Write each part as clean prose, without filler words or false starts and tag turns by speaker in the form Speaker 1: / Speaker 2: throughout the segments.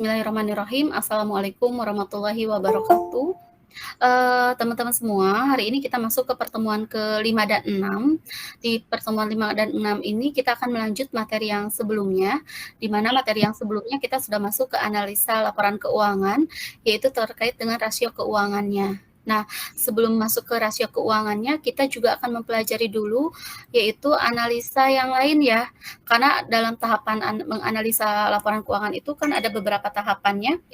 Speaker 1: Bismillahirrahmanirrahim. Assalamualaikum warahmatullahi wabarakatuh. Teman-teman semua, hari ini kita masuk ke pertemuan ke-5 dan 6. Di pertemuan 5 dan 6 ini kita akan melanjut materi yang sebelumnya, di mana materi yang sebelumnya kita sudah masuk ke analisa laporan keuangan, yaitu terkait dengan rasio keuangannya. Nah, sebelum masuk ke rasio keuangannya, kita juga akan mempelajari dulu, yaitu analisa yang lain ya. Karena dalam tahapan menganalisa laporan keuangan itu kan ada beberapa tahapannya,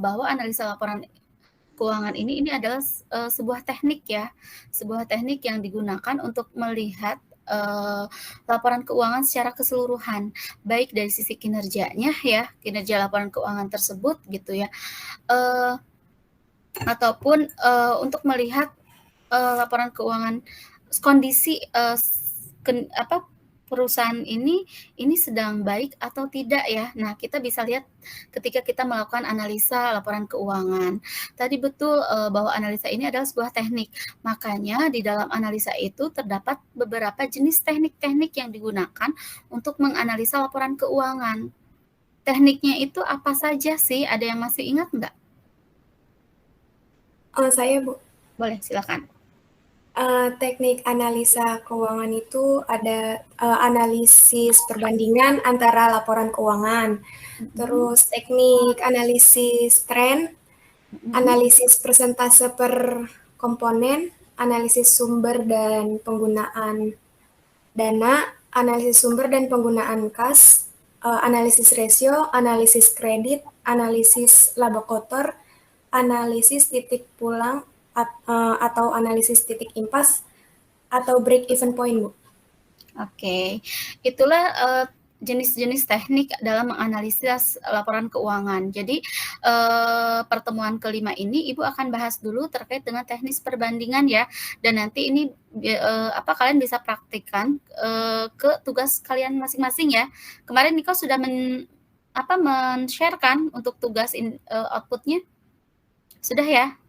Speaker 1: bahwa analisa laporan keuangan ini adalah sebuah teknik ya, sebuah teknik yang digunakan untuk melihat laporan keuangan secara keseluruhan, baik dari sisi kinerjanya ya, kinerja laporan keuangan tersebut gitu ya, ataupun untuk melihat laporan keuangan kondisi perusahaan ini sedang baik atau tidak ya. Nah, kita bisa lihat ketika kita melakukan analisa laporan keuangan. Tadi betul bahwa analisa ini adalah sebuah teknik. Makanya di dalam analisa itu terdapat beberapa jenis teknik-teknik yang digunakan untuk menganalisa laporan keuangan. Tekniknya itu apa saja sih? Ada yang masih ingat nggak?
Speaker 2: Saya, Bu.
Speaker 1: Boleh, silakan.
Speaker 2: Teknik analisa keuangan itu ada analisis perbandingan antara laporan keuangan, terus teknik analisis tren, analisis persentase per komponen, analisis sumber dan penggunaan dana, analisis sumber dan penggunaan kas, analisis rasio, analisis kredit, analisis laba kotor, analisis titik pulang atau analisis titik impas atau break even point, Bu.
Speaker 1: Oke, itulah jenis-jenis teknik dalam menganalisis laporan keuangan. Jadi pertemuan kelima ini Ibu akan bahas dulu terkait dengan teknis perbandingan ya, dan nanti ini kalian bisa praktikkan ke tugas kalian masing-masing ya. Kemarin Niko sudah men-share kan untuk tugas outputnya? Sudah ya?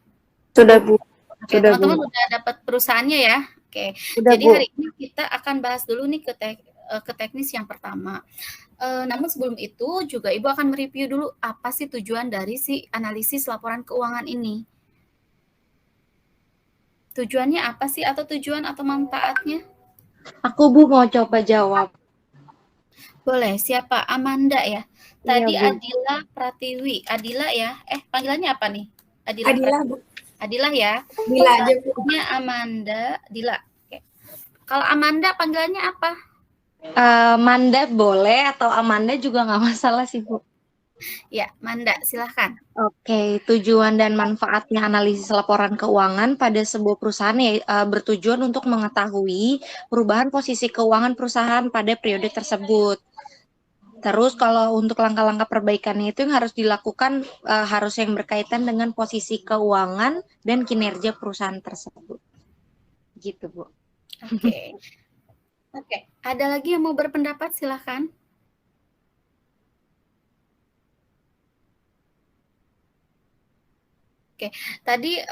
Speaker 3: Sudah, Bu.
Speaker 1: Oke, teman-teman udah dapat perusahaannya ya. Oke,
Speaker 3: Sudah,
Speaker 1: jadi
Speaker 3: Bu.
Speaker 1: hari ini kita akan bahas dulu nih ke teknis yang pertama. Namun sebelum itu juga Ibu akan mereview dulu apa sih tujuan dari si analisis laporan keuangan ini. Tujuannya apa sih, atau tujuan atau manfaatnya?
Speaker 3: Aku, Bu, mau coba jawab.
Speaker 1: Boleh, siapa? Amanda ya? Tadi
Speaker 3: Iya, Bu.
Speaker 1: Adila Pratiwi. Adila ya?
Speaker 2: Panggilannya
Speaker 1: apa nih?
Speaker 2: Adila, Bu.
Speaker 1: Adila ya?
Speaker 2: Dila aja, Bu.
Speaker 1: Selanjutnya Amanda, Dila. Oke. Kalau Amanda panggilannya apa?
Speaker 3: Manda boleh atau Amanda juga nggak masalah sih, Bu.
Speaker 1: Ya, Manda, silahkan.
Speaker 3: Oke, tujuan dan manfaatnya analisis laporan keuangan pada sebuah perusahaan ya, bertujuan untuk mengetahui perubahan posisi keuangan perusahaan pada periode tersebut. Terus kalau untuk langkah-langkah perbaikannya itu yang harus dilakukan harus yang berkaitan dengan posisi keuangan dan kinerja perusahaan tersebut. Gitu, Bu.
Speaker 1: Oke. Oke, ada lagi yang mau berpendapat? Silahkan. Oke, tadi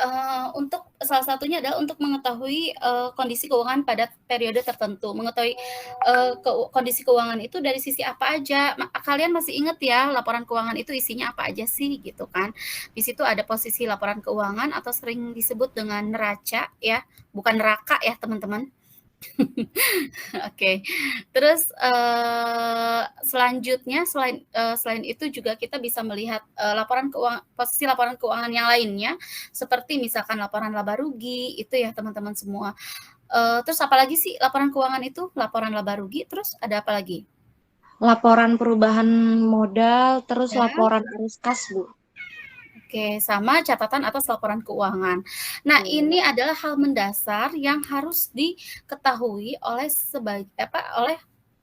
Speaker 1: untuk salah satunya adalah untuk mengetahui kondisi keuangan pada periode tertentu. Mengetahui kondisi keuangan itu dari sisi apa aja. Kalian masih ingat ya, laporan keuangan itu isinya apa aja sih gitu kan. Di situ ada posisi laporan keuangan atau sering disebut dengan neraca ya, bukan neraka ya teman-teman. Oke, terus selanjutnya selain itu juga kita bisa melihat posisi laporan keuangan yang lainnya, seperti misalkan laporan laba rugi itu ya teman-teman semua. Terus apalagi sih laporan keuangan itu? Laporan laba rugi, terus ada apa lagi?
Speaker 3: Laporan perubahan modal, terus
Speaker 1: Ya.
Speaker 3: laporan arus kas, Bu.
Speaker 1: Oke, sama catatan atas laporan keuangan. Nah, ini adalah hal mendasar yang harus diketahui oleh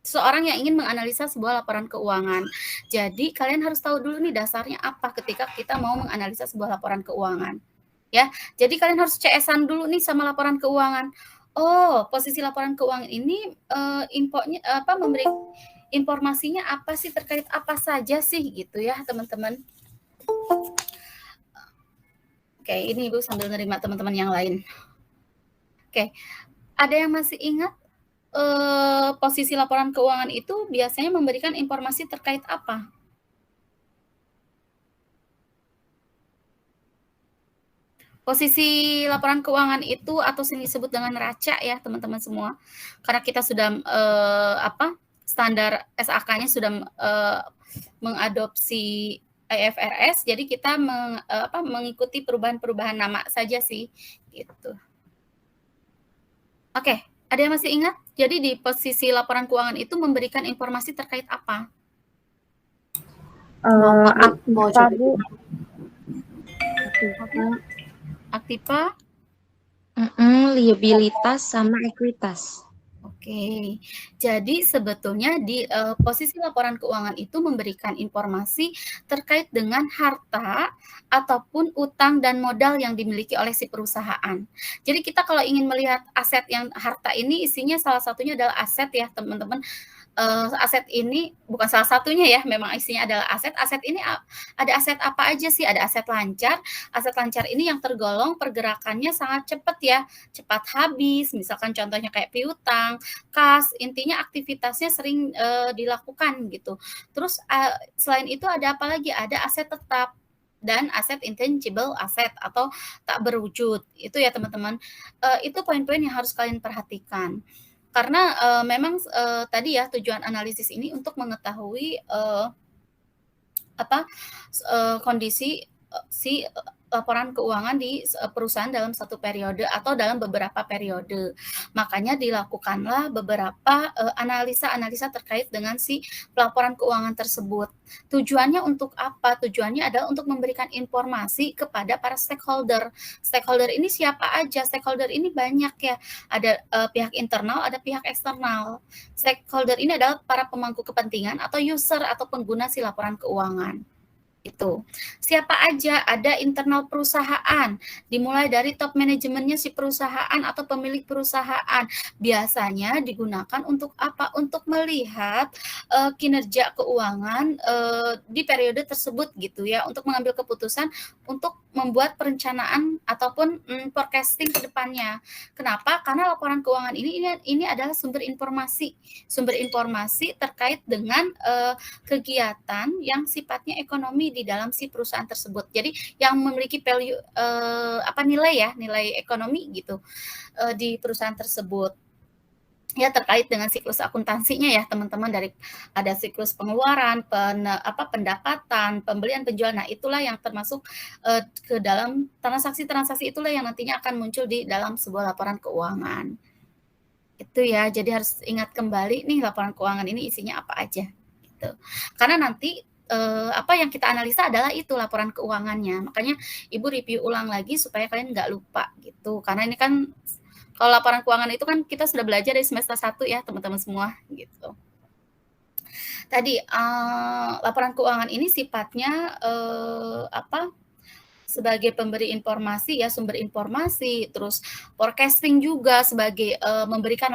Speaker 1: seorang yang ingin menganalisa sebuah laporan keuangan. Jadi, kalian harus tahu dulu nih dasarnya apa ketika kita mau menganalisa sebuah laporan keuangan. Ya, jadi kalian harus CS-an dulu nih sama laporan keuangan. Oh, posisi laporan keuangan ini memberi informasinya apa sih, terkait apa saja sih gitu ya, teman-teman. Oke, ini Ibu sambil nerima teman-teman yang lain. Oke, ada yang masih ingat posisi laporan keuangan itu biasanya memberikan informasi terkait apa? Posisi laporan keuangan itu atau sering disebut dengan raca ya teman-teman semua. Karena kita sudah standar SAK-nya sudah mengadopsi IFRS, jadi kita mengikuti perubahan-perubahan nama saja sih gitu. Oke, ada yang masih ingat? Jadi di posisi laporan keuangan itu memberikan informasi terkait apa? Aktiva,
Speaker 3: liabilitas sama ekuitas.
Speaker 1: Oke, jadi sebetulnya di posisi laporan keuangan itu memberikan informasi terkait dengan harta ataupun utang dan modal yang dimiliki oleh si perusahaan. Jadi kita kalau ingin melihat aset yang harta ini isinya salah satunya adalah aset ya teman-teman. Aset ini bukan salah satunya ya, memang isinya adalah aset. Aset ini ada aset apa aja sih? Ada aset lancar. Aset lancar ini yang tergolong pergerakannya sangat cepat ya, cepat habis. Misalkan contohnya kayak piutang, kas, intinya aktivitasnya sering dilakukan gitu. Terus selain itu ada apa lagi? Ada aset tetap dan aset intangible aset atau tak berwujud. Itu ya teman-teman. Itu poin-poin yang harus kalian perhatikan. Karena memang tadi ya tujuan analisis ini untuk mengetahui kondisi si laporan keuangan di perusahaan dalam satu periode atau dalam beberapa periode. Makanya dilakukanlah beberapa analisa-analisa terkait dengan si pelaporan keuangan tersebut. Tujuannya untuk apa? Tujuannya adalah untuk memberikan informasi kepada para stakeholder. Stakeholder ini siapa aja? Stakeholder ini banyak ya. Ada pihak internal, ada pihak eksternal. Stakeholder ini adalah para pemangku kepentingan atau user atau pengguna si laporan keuangan. Itu. Siapa aja? Ada internal perusahaan, dimulai dari top manajemennya si perusahaan atau pemilik perusahaan. Biasanya digunakan untuk apa? Untuk melihat kinerja keuangan di periode tersebut gitu ya, untuk mengambil keputusan untuk membuat perencanaan ataupun forecasting ke depannya. Kenapa? Karena laporan keuangan ini adalah sumber informasi terkait dengan kegiatan yang sifatnya ekonomi di dalam si perusahaan tersebut. Jadi yang memiliki value nilai ekonomi gitu di perusahaan tersebut. Ya terkait dengan siklus akuntansinya ya teman-teman, dari ada siklus pengeluaran, pendapatan, pembelian, penjualan. Nah, itulah yang termasuk ke dalam transaksi-transaksi, itulah yang nantinya akan muncul di dalam sebuah laporan keuangan. Itu ya. Jadi harus ingat kembali nih laporan keuangan ini isinya apa aja gitu. Karena nanti apa yang kita analisa adalah itu laporan keuangannya. Makanya Ibu review ulang lagi supaya kalian nggak lupa gitu. Karena ini kan kalau laporan keuangan itu kan kita sudah belajar dari semester 1 ya teman-teman semua gitu. Tadi laporan keuangan ini sifatnya sebagai pemberi informasi ya, sumber informasi, terus forecasting juga sebagai memberikan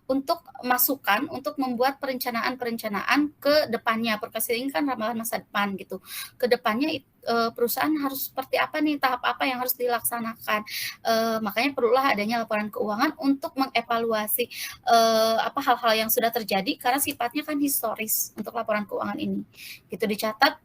Speaker 1: untuk masukan untuk membuat perencanaan ke depannya. Forecasting kan ramalan masa depan gitu. Ke depannya perusahaan harus seperti apa nih, tahap apa yang harus dilaksanakan. Makanya perlulah adanya laporan keuangan untuk mengevaluasi hal-hal yang sudah terjadi, karena sifatnya kan historis untuk laporan keuangan ini. Gitu dicatat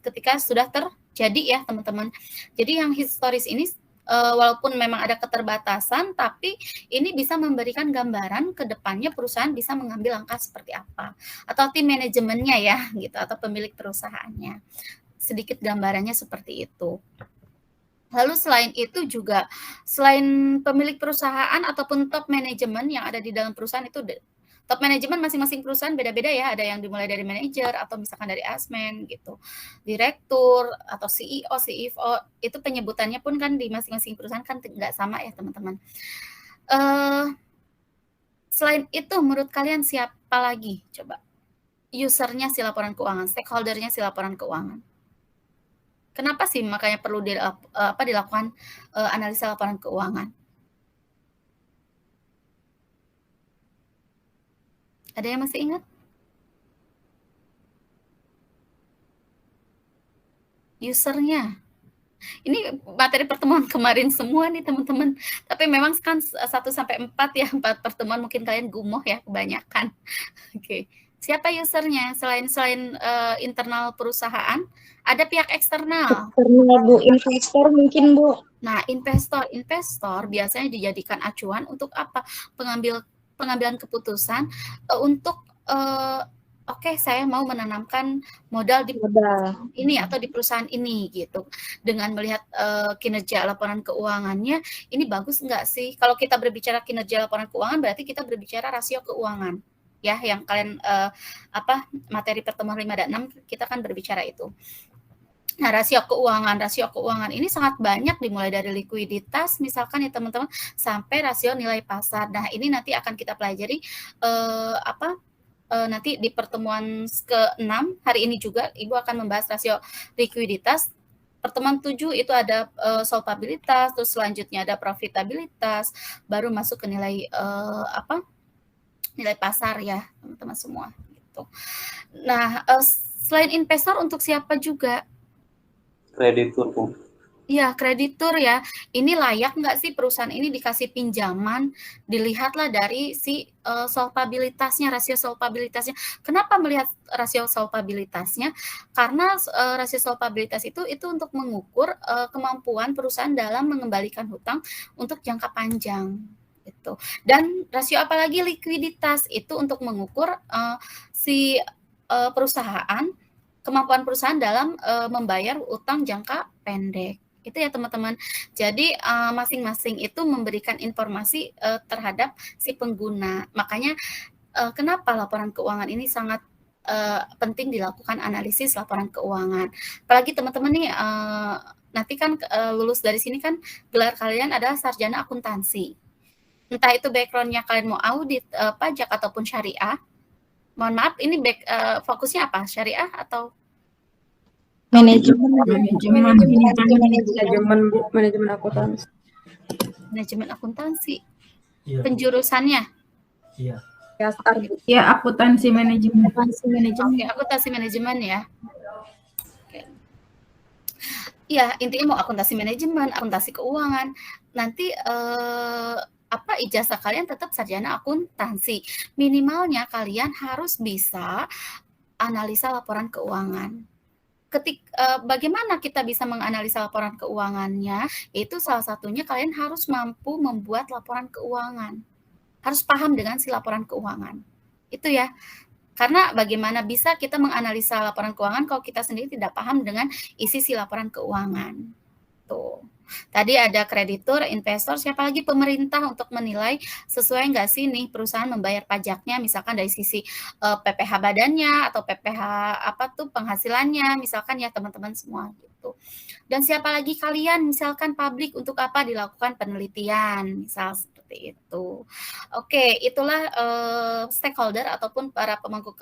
Speaker 1: ketika sudah terjadi ya teman-teman. Jadi yang historis ini walaupun memang ada keterbatasan, tapi ini bisa memberikan gambaran ke depannya perusahaan bisa mengambil langkah seperti apa, atau tim manajemennya ya gitu, atau pemilik perusahaannya. Sedikit gambarannya seperti itu. Lalu selain itu juga, selain pemilik perusahaan ataupun top manajemen yang ada di dalam perusahaan itu, top manajemen masing-masing perusahaan beda-beda ya, ada yang dimulai dari manajer atau misalkan dari asmen gitu, direktur atau CEO, CFO, itu penyebutannya pun kan di masing-masing perusahaan kan nggak sama ya teman-teman. Selain itu menurut kalian siapa lagi coba usernya si laporan keuangan, stakeholdernya si laporan keuangan? Kenapa sih makanya perlu dilakukan analisa laporan keuangan? Ada yang masih ingat? Usernya. Ini materi pertemuan kemarin semua nih teman-teman. Tapi memang kan 1-4 ya, 4 pertemuan mungkin kalian gumoh ya kebanyakan. Oke. Siapa usernya? Selain internal perusahaan, ada pihak eksternal.
Speaker 3: Eksternal Bu, investor mungkin Bu.
Speaker 1: Nah, investor biasanya dijadikan acuan untuk apa? Pengambilan keputusan untuk oke, saya mau menanamkan modal di ini atau di perusahaan ini gitu. Dengan melihat kinerja laporan keuangannya, ini bagus nggak sih? Kalau kita berbicara kinerja laporan keuangan, berarti kita berbicara rasio keuangan. Ya, yang kalian materi pertemuan 5 dan 6 kita kan berbicara itu. Nah, rasio keuangan ini sangat banyak, dimulai dari likuiditas misalkan ya teman-teman, sampai rasio nilai pasar. Nah, ini nanti akan kita pelajari nanti di pertemuan ke-6 hari ini juga Ibu akan membahas rasio likuiditas. Pertemuan 7 itu ada solvabilitas, terus selanjutnya ada profitabilitas, baru masuk ke nilai nilai pasar ya teman-teman semua gitu. Nah, selain investor untuk siapa juga?
Speaker 4: Kreditur Bu.
Speaker 1: Iya, kreditur ya. Ini layak nggak sih perusahaan ini dikasih pinjaman? Dilihatlah dari si solvabilitasnya, rasio solvabilitasnya. Kenapa melihat rasio solvabilitasnya? Karena rasio solvabilitas itu untuk mengukur kemampuan perusahaan dalam mengembalikan hutang untuk jangka panjang. Gitu. Dan rasio apalagi likuiditas itu untuk mengukur si perusahaan, kemampuan perusahaan dalam membayar utang jangka pendek. Itu ya teman-teman. Jadi masing-masing itu memberikan informasi terhadap si pengguna. Makanya kenapa laporan keuangan ini sangat penting dilakukan analisis laporan keuangan. Apalagi teman-teman nih nanti kan lulus dari sini kan gelar kalian adalah sarjana akuntansi. Entah itu background-nya kalian mau audit, pajak ataupun syariah. Mohon maaf, ini fokusnya apa? Syariah atau
Speaker 5: manajemen Bu, manajemen akuntansi.
Speaker 1: Manajemen akuntansi.
Speaker 6: Iya.
Speaker 1: Penjurusannya?
Speaker 6: Iya.
Speaker 5: Ya, akuntansi manajemen.
Speaker 1: Oke, akuntansi manajemen ya. Oke. Iya, intinya mau akuntansi manajemen, akuntansi keuangan. Nanti ijazah kalian tetap sarjana akuntansi. Minimalnya kalian harus bisa analisa laporan keuangan. Bagaimana kita bisa menganalisa laporan keuangannya? Itu salah satunya kalian harus mampu membuat laporan keuangan. Harus paham dengan si laporan keuangan. Itu ya. Karena bagaimana bisa kita menganalisa laporan keuangan kalau kita sendiri tidak paham dengan isi si laporan keuangan. Tuh. Tadi ada kreditur, investor, siapa lagi pemerintah untuk menilai sesuai nggak sih nih perusahaan membayar pajaknya, misalkan dari sisi PPh badannya atau PPh penghasilannya, misalkan ya teman-teman semua gitu. Dan siapa lagi kalian, misalkan publik untuk apa dilakukan penelitian, misal seperti itu. Oke, itulah stakeholder ataupun para pemangku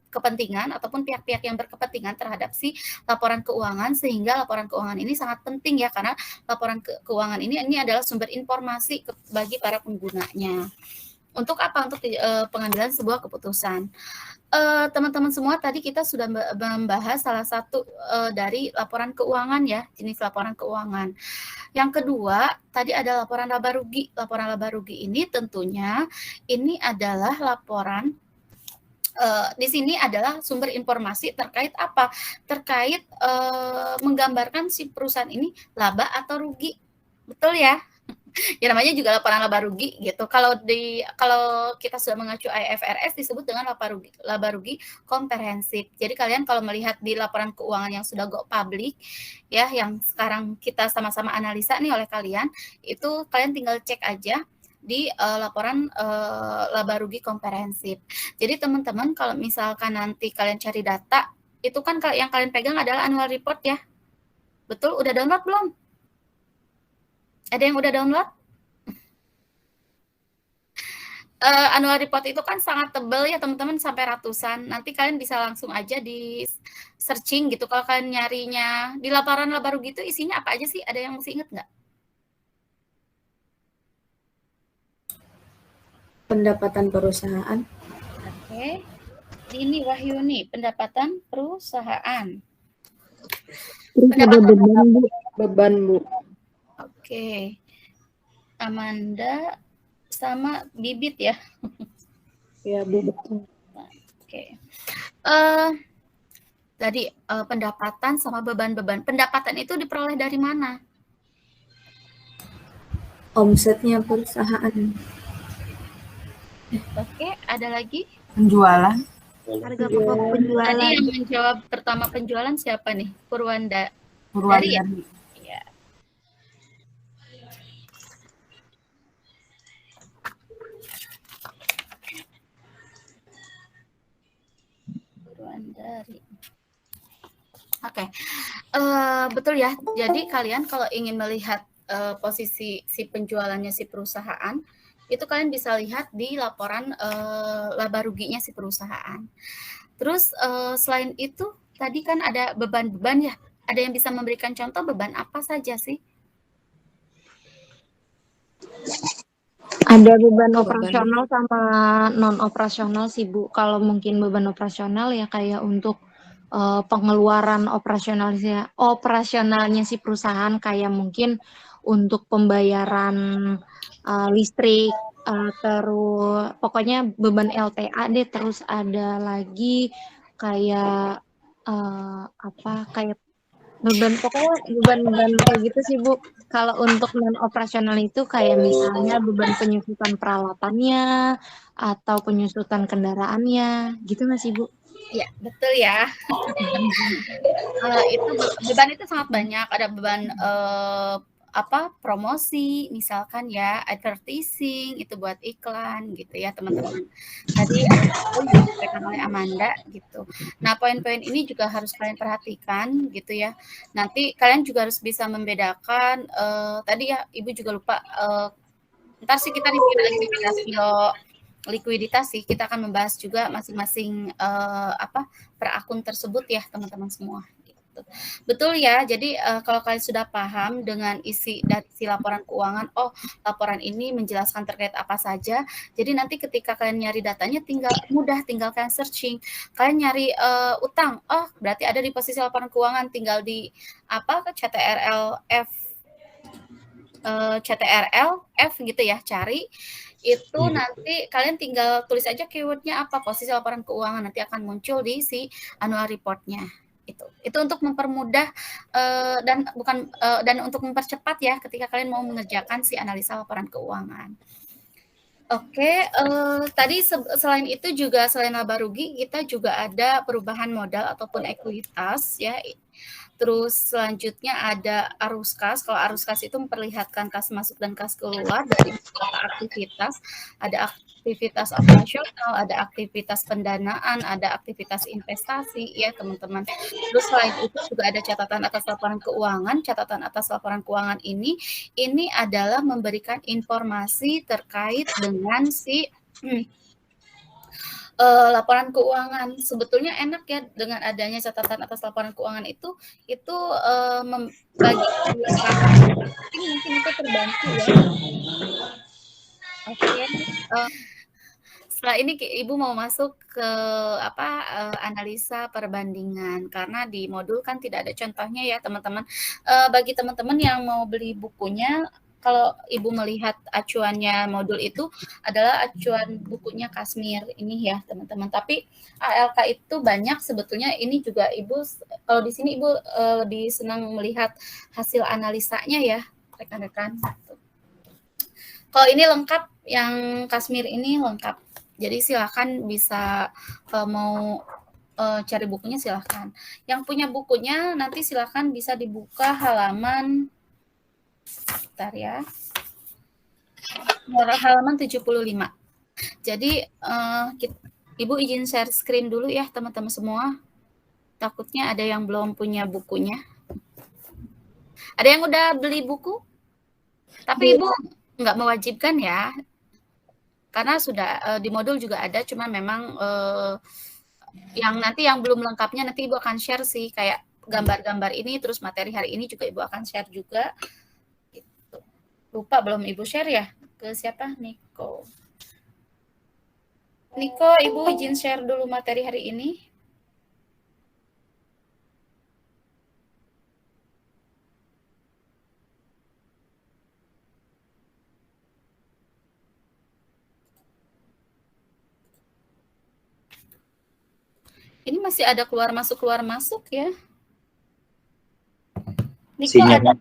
Speaker 1: kepentingan ataupun pihak-pihak yang berkepentingan terhadap si laporan keuangan, sehingga laporan keuangan ini sangat penting ya, karena laporan keuangan ini adalah sumber informasi bagi para penggunanya. Untuk apa? Untuk pengambilan sebuah keputusan. Teman-teman semua, tadi kita sudah membahas salah satu dari laporan keuangan ya, jenis laporan keuangan. Yang kedua, tadi ada laporan laba rugi. Laporan laba rugi ini tentunya ini adalah laporan di sini adalah sumber informasi terkait apa? Terkait menggambarkan si perusahaan ini laba atau rugi. Betul ya? Ya namanya juga laporan laba rugi gitu. Kalau kita sudah mengacu IFRS disebut dengan laba rugi komprehensif. Jadi kalian kalau melihat di laporan keuangan yang sudah go public ya, yang sekarang kita sama-sama analisa nih oleh kalian, itu kalian tinggal cek aja di laporan laba rugi komprehensif. Jadi teman-teman kalau misalkan nanti kalian cari data, itu kan yang kalian pegang adalah annual report ya. Betul? Udah download belum? Ada yang udah download? Annual report itu kan sangat tebal ya teman-teman, sampai ratusan. Nanti kalian bisa langsung aja di searching gitu. Kalau kalian nyarinya di laporan laba rugi itu isinya apa aja sih? Ada yang mesti inget nggak?
Speaker 2: Pendapatan perusahaan.
Speaker 1: Oke. Ini Wahyu nih, pendapatan perusahaan.
Speaker 5: Beban Bu.
Speaker 1: Oke. Amanda sama Bibit ya.
Speaker 5: Ya Bu, betul.
Speaker 1: Oke. Eh, Tadi pendapatan sama beban-beban. Pendapatan itu diperoleh dari mana?
Speaker 2: Omsetnya perusahaan.
Speaker 1: Oke, ada lagi?
Speaker 5: Penjualan.
Speaker 3: Harga pokok
Speaker 1: Tadi
Speaker 3: penjualan.
Speaker 1: yang menjawab pertama penjualan siapa nih? Dari ya?
Speaker 5: Purwandari.
Speaker 1: Iya. Purwandari. Oke. Betul ya. Jadi kalian kalau ingin melihat posisi si penjualannya si perusahaan, itu kalian bisa lihat di laporan laba ruginya si perusahaan. Terus selain itu tadi kan ada beban-beban ya. Ada yang bisa memberikan contoh beban apa saja sih?
Speaker 3: Ada beban
Speaker 2: Oh,
Speaker 3: operasional sama non operasional sih Bu. Kalau mungkin beban operasional ya kayak untuk pengeluaran operasionalnya si perusahaan, kayak mungkin untuk pembayaran listrik, terus pokoknya beban LTA deh. Terus ada lagi kayak kayak pokoknya beban kayak gitu sih Bu. Kalau untuk non operasional itu kayak misalnya beban penyusutan peralatannya atau penyusutan kendaraannya, gitu nggak sih Bu?
Speaker 1: Iya, betul ya. Itu beban itu sangat banyak. Ada beban promosi, misalkan ya, advertising itu buat iklan gitu ya teman-teman. Tadi itu yang disampaikan oleh Amanda gitu. Nah, poin-poin ini juga harus kalian perhatikan gitu ya. Nanti kalian juga harus bisa membedakan. Tadi ya, Ibu juga lupa. Ntar sih kita review lagi di rasio likuiditas sih, kita akan membahas juga masing-masing per akun tersebut ya teman-teman semua. Gitu. Betul ya, jadi kalau kalian sudah paham dengan isi dari si laporan keuangan, oh laporan ini menjelaskan terkait apa saja, jadi nanti ketika kalian nyari datanya tinggal kalian searching, kalian nyari utang, oh berarti ada di posisi laporan keuangan, tinggal di CTRL F gitu ya, cari itu nanti kalian tinggal tulis aja keywordnya apa, posisi laporan keuangan, nanti akan muncul di si annual report-nya. Itu untuk mempermudah dan untuk mempercepat ya ketika kalian mau mengerjakan si analisa laporan keuangan. Oke, tadi selain itu juga selain laba rugi kita juga ada perubahan modal ataupun ekuitas ya. Terus selanjutnya ada arus kas. Kalau arus kas itu memperlihatkan kas masuk dan kas keluar dari beberapa aktivitas. Ada aktivitas operasional, ada aktivitas pendanaan, ada aktivitas investasi ya teman-teman. Terus selain itu juga ada catatan atas laporan keuangan. Catatan atas laporan keuangan ini adalah memberikan informasi terkait dengan si laporan keuangan. Sebetulnya enak ya dengan adanya catatan atas laporan keuangan itu bagi mungkin itu terbantu ya. Oke. Setelah ini Ibu mau masuk ke analisa perbandingan karena di modul kan tidak ada contohnya ya teman-teman. Bagi teman-teman yang mau beli bukunya, kalau Ibu melihat acuannya modul itu adalah acuan bukunya Kasmir ini ya teman-teman. Tapi ALK itu banyak sebetulnya, ini juga Ibu kalau di sini Ibu lebih senang melihat hasil analisanya ya rekan-rekan. Kalau ini lengkap, yang Kasmir ini lengkap. Jadi silakan bisa mau cari bukunya silakan. Yang punya bukunya nanti silakan bisa dibuka halaman bentar ya. Halaman 75. Jadi Ibu izin share screen dulu ya teman-teman semua. Takutnya ada yang belum punya bukunya. Ada yang udah beli buku? Tapi Ibu nggak mewajibkan ya. Karena sudah di modul juga ada, cuma memang yang nanti yang belum lengkapnya nanti Ibu akan share sih, kayak gambar-gambar ini, terus materi hari ini juga Ibu akan share juga. Gitu. Lupa belum Ibu share ya? Ke siapa? Niko, Ibu izin share dulu materi hari ini. Ini masih ada keluar masuk ya. Ini kok
Speaker 4: Sinyal.
Speaker 1: ada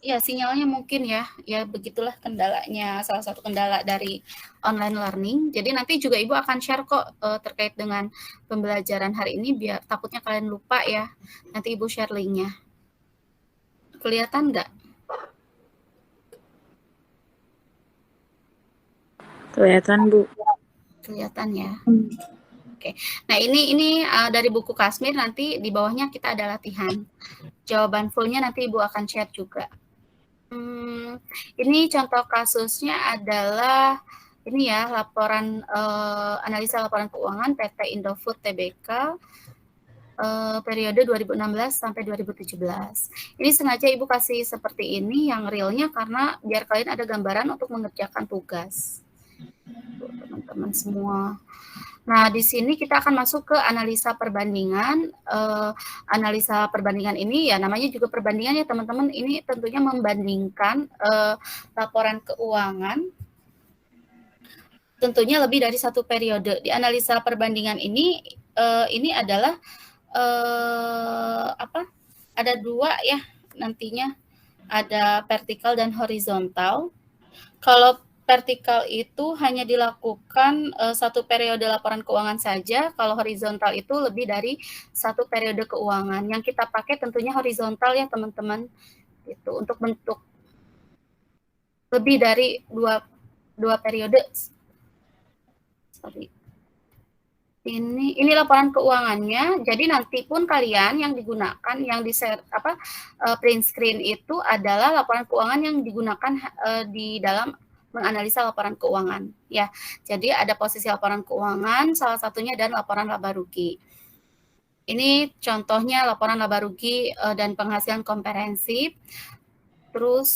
Speaker 1: ya sinyalnya mungkin ya. Ya begitulah kendalanya, salah satu kendala dari online learning. Jadi nanti juga Ibu akan share kok terkait dengan pembelajaran hari ini biar takutnya kalian lupa ya. Nanti Ibu share linknya. Kelihatan nggak?
Speaker 2: Kelihatan, Bu.
Speaker 1: Kelihatan ya. Oke. Nah, ini dari buku Kasmir, nanti di bawahnya kita ada latihan. Jawaban fullnya nanti Ibu akan share juga. Ini contoh kasusnya adalah ini ya, laporan analisa laporan keuangan PT Indofood Tbk periode 2016 sampai 2017. Ini sengaja Ibu kasih seperti ini yang realnya karena biar kalian ada gambaran untuk mengerjakan tugas. Teman-teman semua. Nah, di sini kita akan masuk ke analisa perbandingan. Analisa perbandingan ini ya namanya juga perbandingan ya teman-teman. Ini tentunya membandingkan laporan keuangan tentunya lebih dari satu periode. Di analisa perbandingan ini adalah ada dua ya nantinya, ada vertikal dan horizontal. Kalau vertikal itu hanya dilakukan satu periode laporan keuangan saja. Kalau horizontal itu lebih dari satu periode keuangan. Yang kita pakai tentunya horizontal ya teman-teman. Itu untuk bentuk lebih dari dua periode. Sorry. Ini laporan keuangannya. Jadi nanti pun kalian yang digunakan yang di share print screen itu adalah laporan keuangan yang digunakan di dalam menganalisa laporan keuangan ya. Jadi ada posisi laporan keuangan salah satunya dan laporan laba rugi. Ini contohnya laporan laba rugi dan penghasilan komprehensif. Terus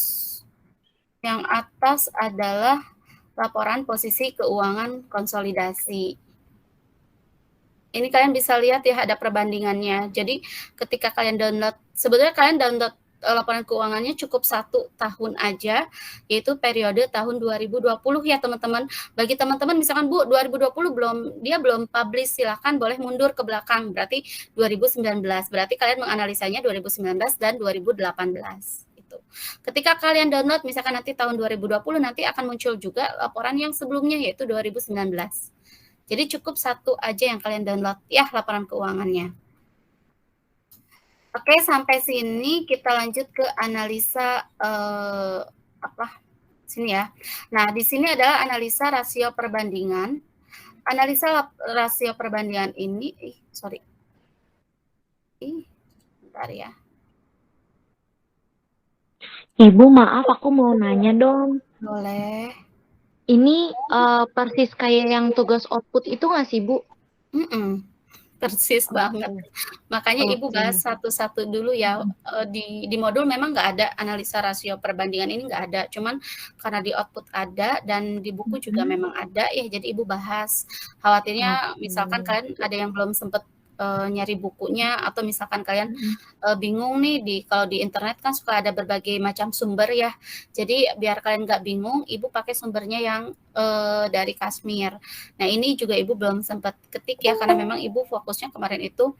Speaker 1: yang atas adalah laporan posisi keuangan konsolidasi. Ini kalian bisa lihat ya ada perbandingannya. Jadi ketika kalian download, sebenarnya kalian download laporan keuangannya cukup 1 tahun aja, yaitu periode tahun 2020 ya teman-teman. Bagi teman-teman misalkan Bu 2020 belum publish, silahkan boleh mundur ke belakang, berarti 2019. Berarti kalian menganalisanya 2019 dan 2018. Itu. Ketika kalian download misalkan nanti tahun 2020 nanti akan muncul juga laporan yang sebelumnya yaitu 2019. Jadi cukup 1 aja yang kalian download ya laporan keuangannya. Oke, sampai sini kita lanjut ke analisa sini ya. Nah, di sini adalah analisa rasio perbandingan. Analisa rasio perbandingan ini, bentar ya.
Speaker 3: Ibu, maaf aku mau nanya dong.
Speaker 1: Boleh.
Speaker 3: Ini persis kayak yang tugas output itu nggak sih, Bu?
Speaker 1: Persis banget. Makanya Ibu bahas satu-satu dulu ya. Di modul memang nggak ada analisa rasio perbandingan ini, nggak ada. Cuman karena di output ada dan di buku juga memang ada ya. Jadi Ibu bahas. Khawatirnya misalkan kalian ada yang belum sempat nyari bukunya atau misalkan kalian bingung nih kalau di internet kan suka ada berbagai macam sumber ya. Jadi biar kalian nggak bingung, Ibu pakai sumbernya yang dari Kasmir. Nah ini juga Ibu belum sempat ketik ya karena memang Ibu fokusnya kemarin itu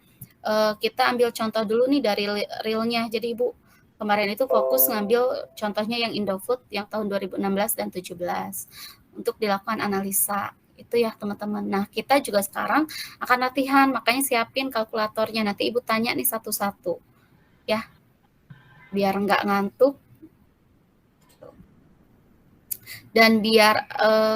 Speaker 1: kita ambil contoh dulu nih dari realnya. Jadi Ibu kemarin itu fokus ngambil contohnya yang Indofood yang tahun 2016 dan 17 untuk dilakukan analisa. Itu ya teman-teman. Nah kita juga sekarang akan latihan, makanya siapin kalkulatornya. Nanti Ibu tanya nih satu-satu ya, biar nggak ngantuk dan biar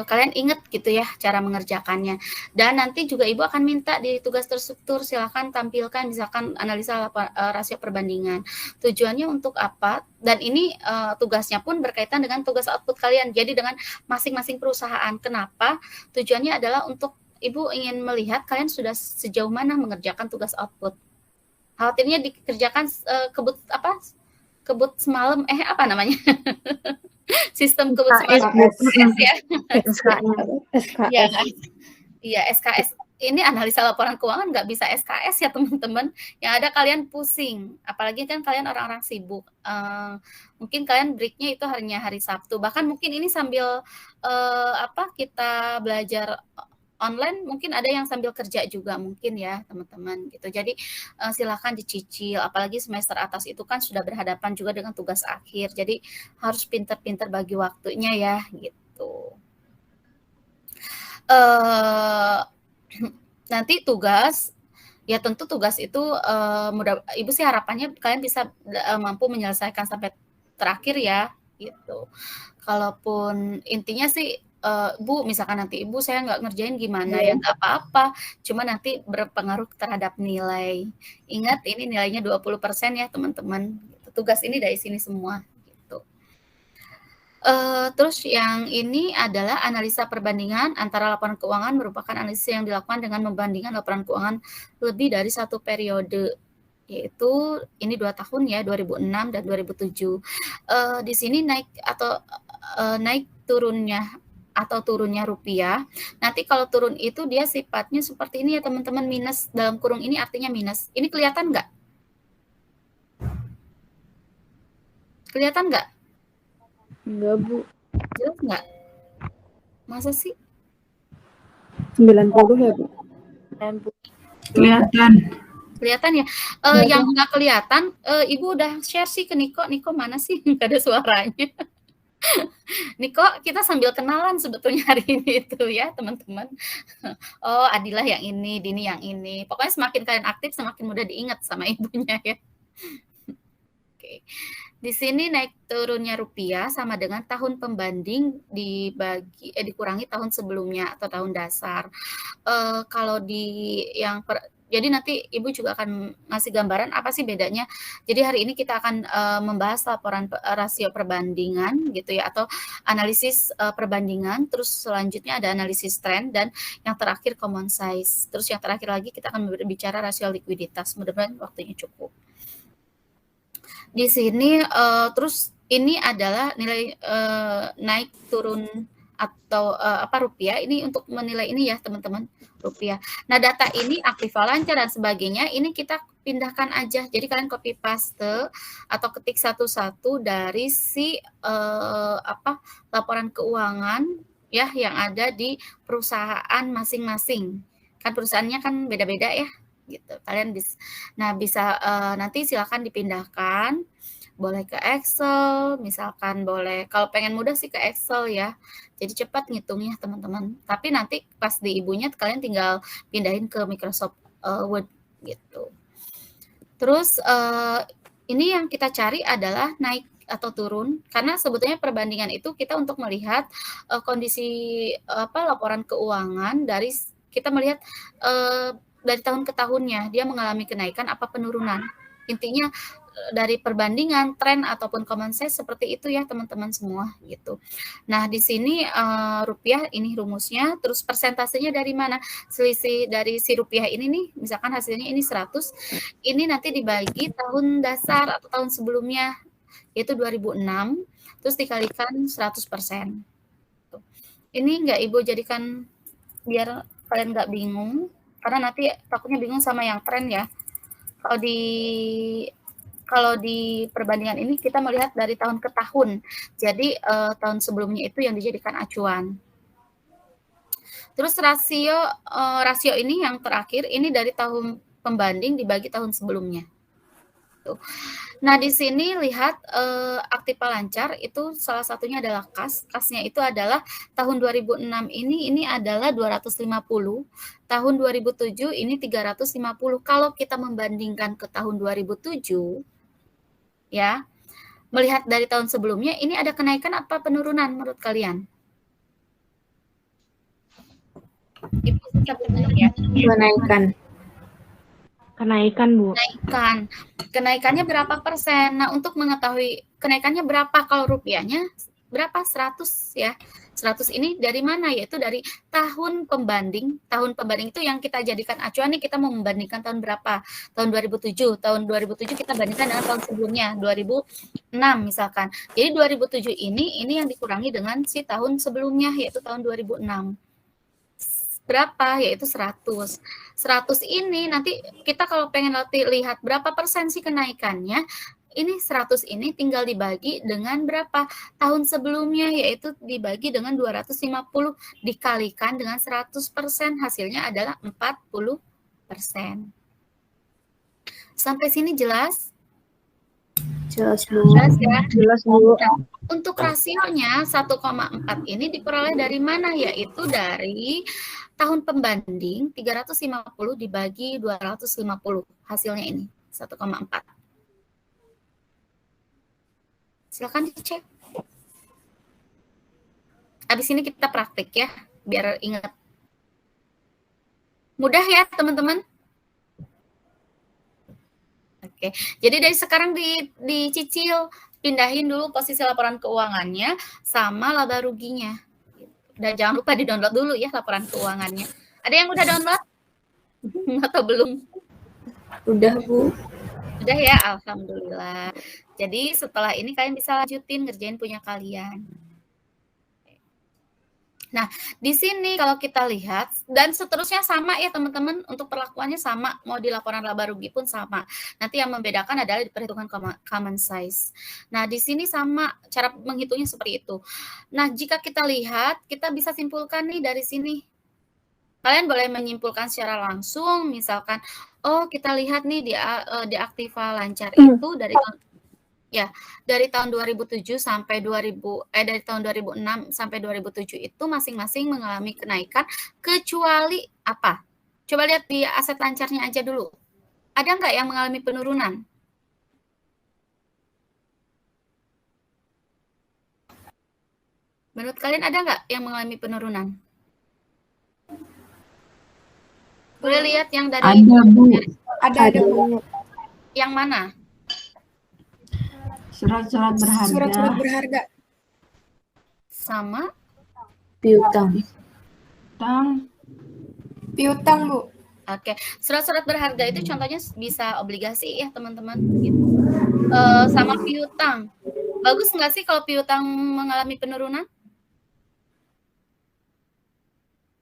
Speaker 1: kalian inget gitu ya cara mengerjakannya. Dan nanti juga Ibu akan minta di tugas terstruktur silahkan tampilkan misalkan analisa rasio perbandingan. Tujuannya untuk apa? Dan ini tugasnya pun berkaitan dengan tugas output kalian. Jadi dengan masing-masing perusahaan. Kenapa? Tujuannya adalah untuk Ibu ingin melihat kalian sudah sejauh mana mengerjakan tugas output. Khawatirnya dikerjakan kebut semalam apa namanya? Sistem kebut semalam ya. Iya, SKS. Ini analisa laporan keuangan nggak bisa SKS ya teman-teman. Yang ada kalian pusing. Apalagi kan kalian orang-orang sibuk. Mungkin kalian breaknya itu harinya hari Sabtu. Bahkan mungkin ini sambil kita belajar online mungkin ada yang sambil kerja juga mungkin ya teman-teman gitu. Jadi silakan dicicil, apalagi semester atas itu kan sudah berhadapan juga dengan tugas akhir. Jadi harus pinter-pinter bagi waktunya ya gitu. Nanti tugas ya tentu tugas itu mudah Ibu sih harapannya kalian bisa mampu menyelesaikan sampai terakhir ya gitu. Kalaupun intinya sih Bu, misalkan nanti Ibu saya nggak ngerjain gimana ya nggak apa-apa, cuma nanti berpengaruh terhadap nilai. Ingat ini nilainya 20% ya teman-teman. Tugas ini dari sini semua gitu. Terus yang ini adalah analisa perbandingan antara laporan keuangan merupakan analisis yang dilakukan dengan membandingkan laporan keuangan lebih dari satu periode, yaitu ini 2 tahun ya, 2006 dan 2007. Di sini naik atau naik turunnya rupiah. Nanti kalau turun itu dia sifatnya seperti ini ya teman-teman, minus dalam kurung ini artinya minus. Ini kelihatan nggak? Kelihatan nggak?
Speaker 2: Enggak, Bu.
Speaker 1: Jelas nggak? Masa sih?
Speaker 2: 90 ya, Bu?
Speaker 5: Kelihatan.
Speaker 1: Kelihatan ya? Yang nggak kelihatan, Ibu udah share sih ke Niko. Niko mana sih? Nggak ada suaranya. Niko, kita sambil kenalan sebetulnya hari ini itu ya teman-teman. Oh, Adilah yang ini, Dini yang ini. Pokoknya semakin kalian aktif, semakin mudah diingat sama ibunya ya. Oke. Di sini naik turunnya rupiah sama dengan tahun pembanding dikurangi tahun sebelumnya atau tahun dasar. Kalau di yang jadi nanti Ibu juga akan ngasih gambaran apa sih bedanya. Jadi hari ini kita akan membahas laporan rasio perbandingan gitu ya, atau analisis perbandingan. Terus selanjutnya ada analisis tren, dan yang terakhir common size. Terus yang terakhir lagi kita akan berbicara rasio likuiditas. Mudah-mudahan waktunya cukup. Di sini terus ini adalah nilai naik turun atau rupiah. Ini untuk menilai ini ya teman-teman, rupiah. Nah, data ini aktiva lancar dan sebagainya ini kita pindahkan aja. Jadi kalian copy paste atau ketik satu-satu dari si laporan keuangan ya yang ada di perusahaan masing-masing. Kan perusahaannya kan beda-beda ya gitu. Kalian bisa nanti silakan dipindahkan, boleh ke Excel, misalkan boleh, kalau pengen mudah sih ke Excel ya. Jadi cepat ngitungnya teman-teman. Tapi nanti pas di ibunya kalian tinggal pindahin ke Microsoft Word gitu. Terus ini yang kita cari adalah naik atau turun, karena sebetulnya perbandingan itu kita untuk melihat kondisi laporan keuangan dari kita melihat dari tahun ke tahunnya dia mengalami kenaikan apa penurunan. Intinya dari perbandingan, tren ataupun common size seperti itu ya teman-teman semua gitu. Nah, di sini rupiah ini rumusnya, terus persentasenya dari mana? Selisih dari si rupiah ini nih, misalkan hasilnya ini 100, ini nanti dibagi tahun dasar atau tahun sebelumnya yaitu 2006, terus dikalikan 100%. Ini enggak Ibu jadikan biar kalian enggak bingung, karena nanti takutnya bingung sama yang tren ya. Kalau di perbandingan ini kita melihat dari tahun ke tahun. Jadi tahun sebelumnya itu yang dijadikan acuan. Terus rasio ini yang terakhir ini dari tahun pembanding dibagi tahun sebelumnya. Tuh. Nah, di sini lihat aktiva lancar itu salah satunya adalah kas. Kasnya itu adalah tahun 2006 ini adalah 250, tahun 2007 ini 350. Kalau kita membandingkan ke tahun 2007 ya, melihat dari tahun sebelumnya ini ada kenaikan apa penurunan menurut kalian? Ibu ya.
Speaker 3: Kenaikan, Bu.
Speaker 1: Kenaikannya berapa persen? Nah, untuk mengetahui kenaikannya berapa kalau rupiahnya berapa? 100 ya. 100 ini dari mana? Yaitu dari tahun pembanding. Tahun pembanding itu yang kita jadikan acuan nih, kita mau membandingkan tahun berapa? Tahun 2007. Tahun 2007 kita bandingkan dengan tahun sebelumnya, 2006 misalkan. Jadi 2007 ini yang dikurangi dengan si tahun sebelumnya yaitu tahun 2006. Berapa? Yaitu 100. 100 ini nanti kita kalau pengen lihat berapa persen sih kenaikannya, ini 100 ini tinggal dibagi dengan berapa tahun sebelumnya, yaitu dibagi dengan 250 dikalikan dengan 100%, hasilnya adalah 40%. Sampai sini jelas?
Speaker 2: Jelas, Bu.
Speaker 1: Jelas ya?
Speaker 2: Jelas, Bu.
Speaker 1: Untuk rasionya 1,4 ini diperoleh dari mana? Yaitu dari tahun pembanding 350 dibagi 250. Hasilnya ini 1,4. Silakan dicek. Habis ini kita praktik ya, biar ingat. Mudah ya teman-teman? Oke, jadi dari sekarang dicicil, pindahin dulu posisi laporan keuangannya sama laba ruginya. Dan jangan lupa di-download dulu ya laporan keuangannya. Ada yang udah download? Atau belum?
Speaker 2: Udah, Bu.
Speaker 1: Udah ya, alhamdulillah. Jadi setelah ini kalian bisa lanjutin ngerjain punya kalian. Nah, di sini kalau kita lihat, dan seterusnya sama ya teman-teman, untuk perlakuannya sama, mau di laporan laba rugi pun sama. Nanti yang membedakan adalah di perhitungan common size. Nah, di sini sama, cara menghitungnya seperti itu. Nah, jika kita lihat, kita bisa simpulkan nih dari sini. Kalian boleh menyimpulkan secara langsung, misalkan, oh kita lihat nih di Aktiva Lancar itu dari tahun 2007 sampai dari tahun 2006 sampai 2007 itu masing-masing mengalami kenaikan kecuali apa? Coba lihat di aset lancarnya aja dulu. Ada nggak yang mengalami penurunan? Menurut kalian ada nggak yang mengalami penurunan? Boleh lihat yang dari
Speaker 5: Ada, Bu.
Speaker 2: Ada, Bu.
Speaker 1: Yang mana?
Speaker 5: Surat-surat berharga.
Speaker 2: Surat-surat berharga.
Speaker 1: Sama
Speaker 2: Piutang. Piutang, Bu.
Speaker 1: Oke, surat-surat berharga itu contohnya bisa obligasi ya teman-teman. Gitu. Sama piutang. Bagus nggak sih kalau piutang mengalami penurunan?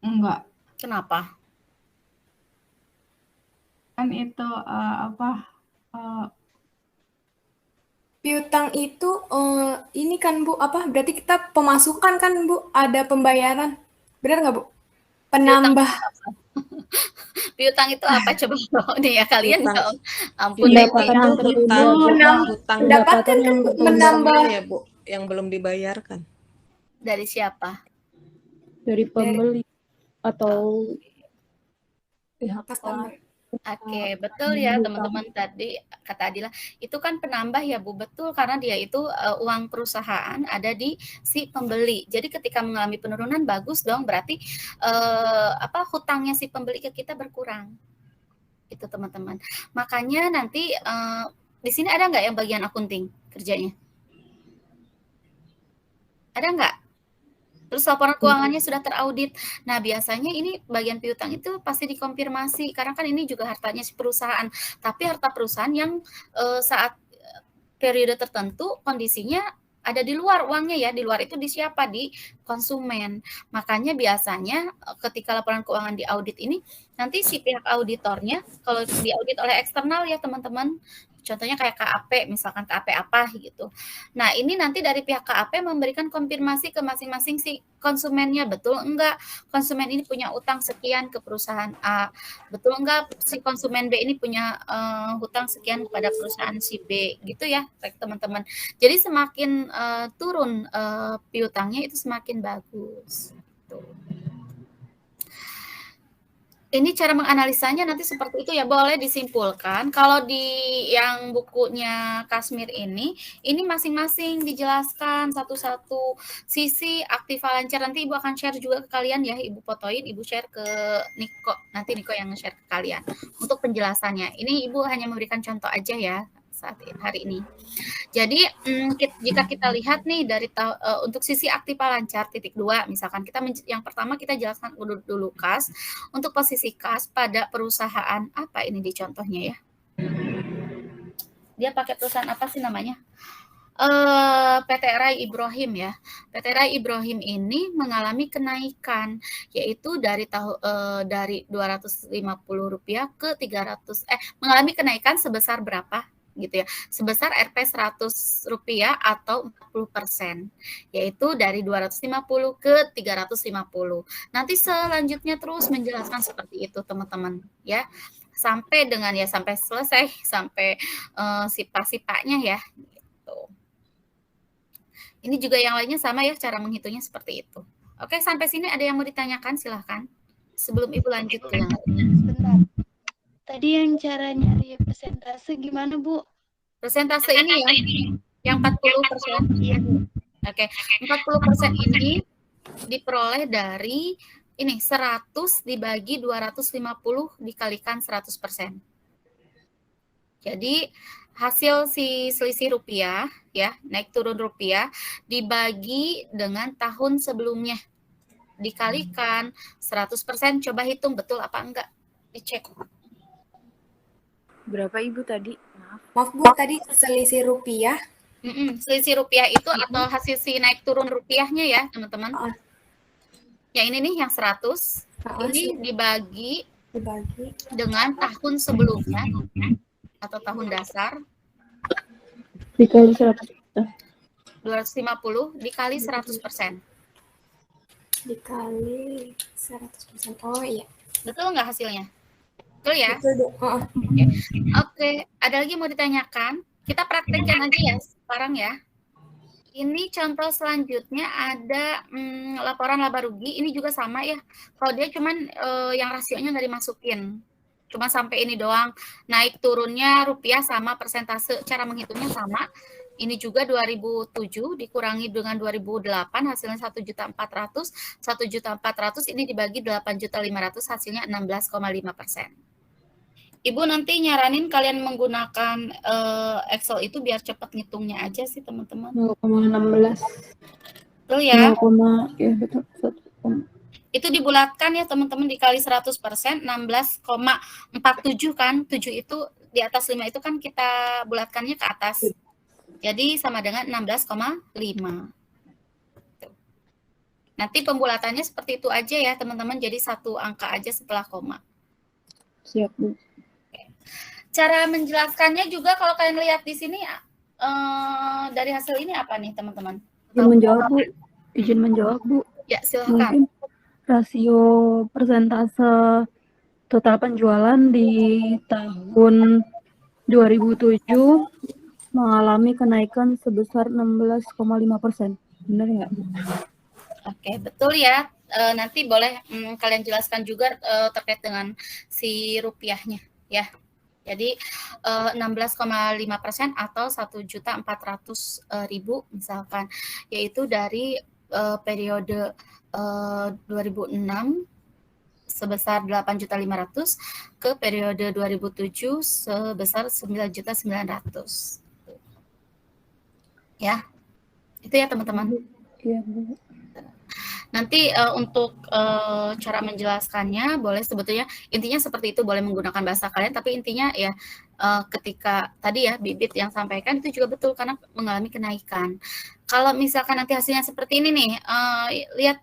Speaker 5: Enggak.
Speaker 1: Kenapa?
Speaker 5: Kan itu
Speaker 2: Piutang itu ini kan, Bu, berarti kita pemasukan kan, Bu? Ada pembayaran. Benar nggak, Bu? Penambah.
Speaker 1: Piutang itu apa coba nih ya kalian?
Speaker 6: Hutang.
Speaker 1: Ampun.
Speaker 2: Pendapatan kan menambah
Speaker 6: ya, Bu, yang belum dibayarkan.
Speaker 1: Dari siapa?
Speaker 7: Dari pembeli atau pihak
Speaker 2: customer.
Speaker 1: Oke, betul ya teman-teman, tadi kata Adila itu kan penambah ya Bu, betul, karena dia itu uang perusahaan ada di si pembeli. Jadi ketika mengalami penurunan bagus dong, berarti hutangnya si pembeli ke kita berkurang. Itu teman-teman. Makanya nanti di sini ada nggak yang bagian akunting kerjanya? Ada nggak? Terus laporan keuangannya sudah teraudit. Nah, biasanya ini bagian piutang itu pasti dikonfirmasi, karena kan ini juga hartanya si perusahaan. Tapi harta perusahaan yang saat periode tertentu kondisinya ada di luar uangnya ya, di luar itu di siapa? Di konsumen. Makanya biasanya ketika laporan keuangan diaudit ini, nanti si pihak auditornya, kalau diaudit oleh eksternal ya teman-teman, contohnya kayak KAP, misalkan KAP apa gitu. Nah, ini nanti dari pihak KAP memberikan konfirmasi ke masing-masing si konsumennya, betul enggak konsumen ini punya utang sekian ke perusahaan A, betul enggak si konsumen B ini punya hutang sekian kepada perusahaan si B, gitu ya teman-teman. Jadi semakin turun piutangnya itu semakin bagus. Gitu. Ini cara menganalisanya nanti seperti itu ya, boleh disimpulkan. Kalau di yang bukunya Kasmir ini masing-masing dijelaskan satu-satu sisi Aktiva Lancar. Nanti Ibu akan share juga ke kalian ya, Ibu fotoin, Ibu share ke Niko. Nanti Niko yang nge-share ke kalian untuk penjelasannya. Ini Ibu hanya memberikan contoh aja ya saat hari ini. Jadi jika kita lihat nih dari untuk sisi Aktiva Lancar titik 2, misalkan kita yang pertama kita jelaskan dulu kas. Untuk posisi kas pada perusahaan apa ini di contohnya ya? Dia pakai perusahaan apa sih namanya? PT Rai Ibrahim ya. PT Rai Ibrahim ini mengalami kenaikan, yaitu dari Rp250 ke 300 mengalami kenaikan sebesar berapa? gitu ya, sebesar Rp 100 atau 40%, yaitu dari 250 ke 350. Nanti selanjutnya terus menjelaskan seperti itu teman-teman ya, sampai selesai, sampai sifat-sifatnya ya gitu. Ini juga yang lainnya sama ya, cara menghitungnya seperti itu. Oke, sampai sini ada yang mau ditanyakan? Silahkan. Sebelum Ibu lanjut ke yang lain.
Speaker 8: Sebentar. Tadi yang cara nyari persentase gimana, Bu?
Speaker 1: Persentase ini ya, yang 40%.
Speaker 8: Iya, Bu.
Speaker 1: Oke, 40% ini diperoleh dari ini 100 dibagi 250 dikalikan 100%. Jadi hasil si selisih rupiah ya, naik turun rupiah dibagi dengan tahun sebelumnya dikalikan 100%, coba hitung betul apa enggak, dicek.
Speaker 7: Berapa Ibu tadi?
Speaker 2: Maaf Bu, tadi selisih rupiah.
Speaker 1: Selisih rupiah itu atau hasil si naik turun rupiahnya ya teman-teman. Ya ini nih yang 100, ini dibagi dengan tahun sebelumnya atau tahun dasar
Speaker 7: Dikali 100.
Speaker 1: 250 dikali 100%.
Speaker 2: Dikali 100%. Oh iya.
Speaker 1: Betul nggak hasilnya? Betul ya?
Speaker 2: Betul, Bu.
Speaker 1: Oke. Ada lagi mau ditanyakan? Kita praktekkan aja ya sekarang ya. Ini contoh selanjutnya ada laporan laba rugi. Ini juga sama ya. Kalau dia cuman yang rasionya nggak dimasukin. Cuma sampai ini doang. Naik turunnya rupiah sama, persentase cara menghitungnya sama. Ini juga 2007 dikurangi dengan 2008 hasilnya 1.400. 1.400 ini dibagi 8.500 hasilnya 16,5%. Ibu nanti nyaranin kalian menggunakan Excel itu biar cepat ngitungnya aja sih teman-teman.
Speaker 7: 0,16.
Speaker 1: Betul ya?
Speaker 7: 0, ya betul. 1.
Speaker 1: Itu dibulatkan ya teman-teman, dikali 100%, 16,47 kan. 7 itu di atas 5 itu kan kita bulatkannya ke atas. Jadi sama dengan 16,5. Nanti pembulatannya seperti itu aja ya teman-teman, jadi satu angka aja setelah koma.
Speaker 7: Siap, Bu.
Speaker 1: Cara menjelaskannya juga kalau kalian lihat di sini dari hasil ini apa nih teman-teman?
Speaker 7: Izin menjawab, Bu.
Speaker 1: Ya, silakan.
Speaker 7: Mungkin rasio persentase total penjualan di tahun 2007 mengalami kenaikan sebesar 16,5%. Benar nggak?
Speaker 1: Oke, betul ya. Nanti boleh kalian jelaskan juga terkait dengan si rupiahnya ya. Jadi 16,5% atau 1.400.000 misalkan, yaitu dari periode 2006 sebesar 8.500 ke periode 2007 sebesar 9.900. Ya, itu ya teman-teman.
Speaker 7: Iya, Bu.
Speaker 1: Nanti untuk cara menjelaskannya boleh sebetulnya intinya seperti itu, boleh menggunakan bahasa kalian, tapi intinya ya ketika tadi ya Bibit yang sampaikan itu juga betul karena mengalami kenaikan. Kalau misalkan nanti hasilnya seperti ini nih, lihat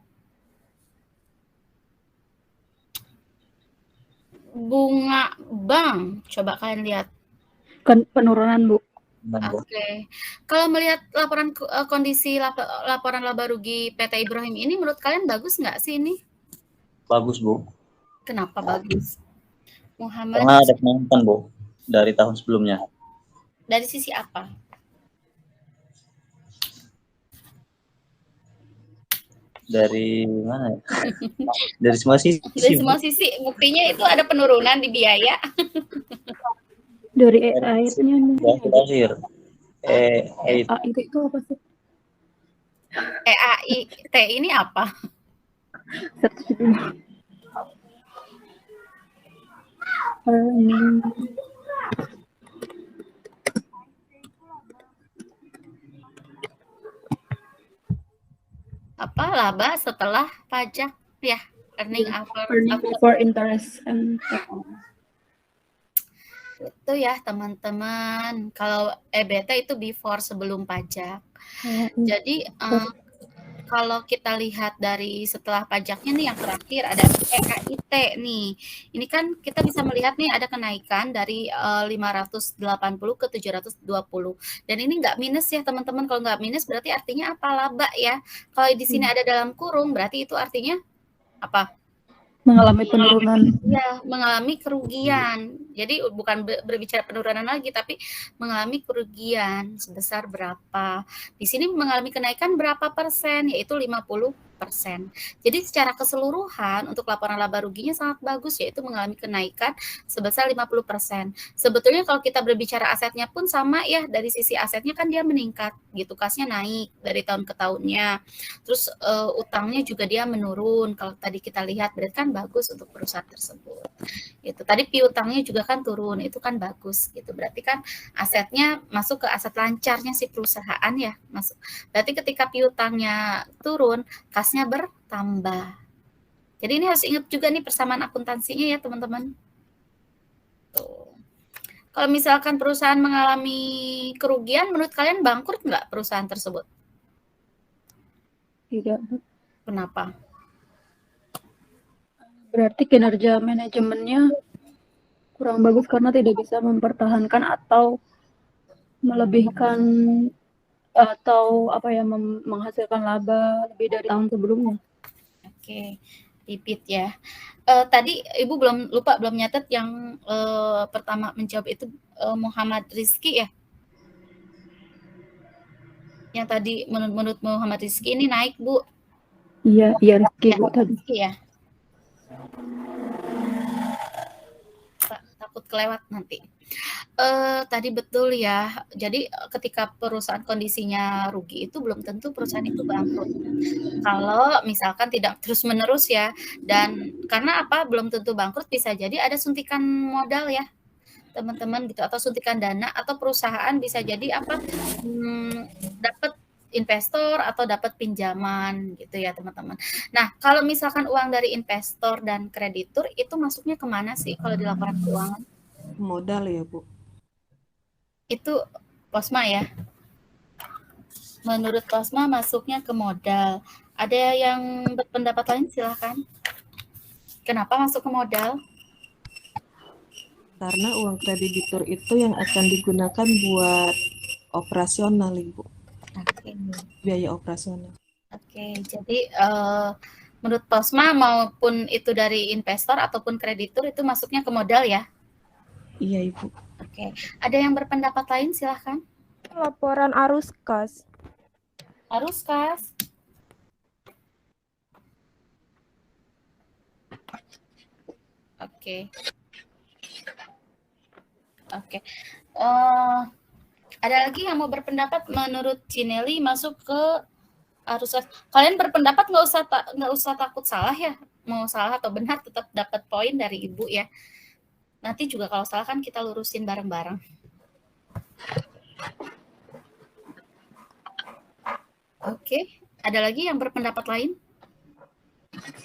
Speaker 1: bunga bank, coba kalian lihat.
Speaker 7: Penurunan, Bu.
Speaker 1: Oke. Kalau melihat laporan kondisi laporan laba rugi PT Ibrahim ini, menurut kalian bagus nggak sih ini?
Speaker 4: Bagus, Bu.
Speaker 1: Kenapa bagus? Muhammad.
Speaker 4: Karena ada kenaikan, Bu, dari tahun sebelumnya.
Speaker 1: Dari sisi apa?
Speaker 4: Dari mana ya? Dari semua sisi.
Speaker 1: Dari semua sisi. Buktinya itu ada penurunan di biaya.
Speaker 7: Dari EA-nya mungkin.
Speaker 4: Terakhir.
Speaker 7: itu apa sih?
Speaker 1: EAIT ini apa? Apa laba setelah pajak ya? Earning
Speaker 7: before interest and
Speaker 1: itu ya teman-teman. Kalau EBT itu before sebelum pajak. Jadi kalau kita lihat dari setelah pajaknya nih yang terakhir ada EKIT nih. Ini kan kita bisa melihat nih ada kenaikan dari 580 ke 720. Dan ini nggak minus ya teman-teman. Kalau nggak minus berarti artinya apa? Laba ya. Kalau di sini ada dalam kurung berarti itu artinya apa?
Speaker 7: Mengalami penurunan.
Speaker 1: Ya, mengalami kerugian. Jadi bukan berbicara penurunan lagi, tapi mengalami kerugian sebesar berapa. Di sini mengalami kenaikan berapa persen, yaitu 50%. Jadi secara keseluruhan untuk laporan laba ruginya sangat bagus, yaitu mengalami kenaikan sebesar 50%. Sebetulnya kalau kita berbicara asetnya pun sama ya, dari sisi asetnya kan dia meningkat gitu, kasnya naik dari tahun ke tahunnya. Terus utangnya juga dia menurun. Kalau tadi kita lihat berarti kan bagus untuk perusahaan tersebut. Itu tadi piutangnya juga kan turun, itu kan bagus gitu. Berarti kan asetnya masuk ke aset lancarnya si perusahaan ya, masuk. Berarti ketika piutangnya turun, kasnya bertambah. Jadi ini harus ingat juga nih persamaan akuntansinya ya teman-teman. Tuh. Kalau misalkan perusahaan mengalami kerugian, menurut kalian bangkrut nggak perusahaan tersebut?
Speaker 7: Tidak.
Speaker 1: Kenapa?
Speaker 7: Berarti kinerja manajemennya kurang bagus karena tidak bisa mempertahankan atau melebihkan atau menghasilkan laba lebih dari tahun sebelumnya.
Speaker 1: Oke, repeat ya. Tadi Ibu belum nyatet yang pertama menjawab itu Muhammad Rizky ya. Yang tadi menurut Muhammad Rizky ini naik Bu.
Speaker 7: Iya Rizky Bu tadi.
Speaker 1: Iya. Takut kelewat nanti. Tadi betul ya. Jadi ketika perusahaan kondisinya rugi itu belum tentu perusahaan itu bangkrut. Kalau misalkan tidak terus-menerus ya. Dan karena apa? Belum tentu bangkrut, bisa jadi ada suntikan modal ya teman-teman gitu, atau suntikan dana, atau perusahaan bisa jadi apa? Dapat investor atau dapat pinjaman gitu ya teman-teman. Nah, kalau misalkan uang dari investor dan kreditur itu masuknya kemana sih kalau di laporan keuangan?
Speaker 6: Modal ya Bu.
Speaker 1: Itu Posma ya. Menurut Posma masuknya ke modal. Ada yang berpendapat lain silahkan. Kenapa masuk ke modal?
Speaker 6: Karena uang kreditur itu yang akan digunakan buat operasional Ibu.
Speaker 1: Oke.
Speaker 6: Biaya operasional.
Speaker 1: Oke, jadi menurut Posma maupun itu dari investor ataupun kreditur itu masuknya ke modal ya?
Speaker 6: Iya Ibu.
Speaker 1: Oke, ada yang berpendapat lain silahkan.
Speaker 9: Laporan arus kas.
Speaker 1: Arus kas. Oke. Oke. Ada lagi yang mau berpendapat menurut Cinelli masuk ke arus kas. Kalian berpendapat nggak usah takut salah ya. Mau salah atau benar tetap dapat poin dari Ibu ya. Nanti juga kalau salah kan kita lurusin bareng-bareng. Oke, ada lagi yang berpendapat lain?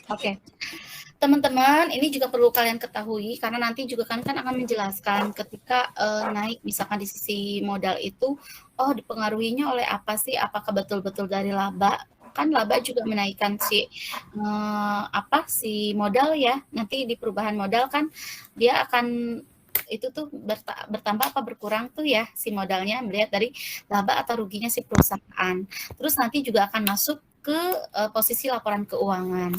Speaker 1: Oke. Teman-teman, ini juga perlu kalian ketahui karena nanti juga kan akan menjelaskan ketika naik misalkan di sisi modal itu, dipengaruhinya oleh apa sih? Apakah betul-betul dari laba? Kan laba juga menaikkan si modal ya. Nanti di perubahan modal kan dia akan itu tuh bertambah apa berkurang tuh ya si modalnya melihat dari laba atau ruginya si perusahaan. Terus nanti juga akan masuk ke posisi laporan keuangan.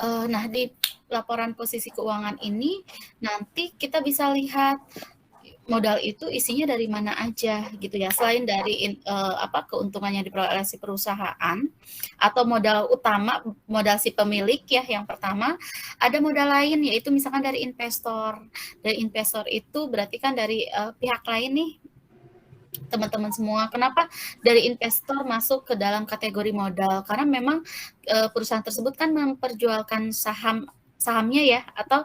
Speaker 1: Nah, di laporan posisi keuangan ini nanti kita bisa lihat modal itu isinya dari mana aja gitu ya. Selain dari keuntungan yang diperoleh oleh si perusahaan atau modal utama, modal si pemilik ya yang pertama, ada modal lain yaitu misalkan dari investor. Dari investor itu berarti kan dari pihak lain nih teman-teman semua. Kenapa dari investor masuk ke dalam kategori modal? Karena memang perusahaan tersebut kan memperjualkan sahamnya ya, atau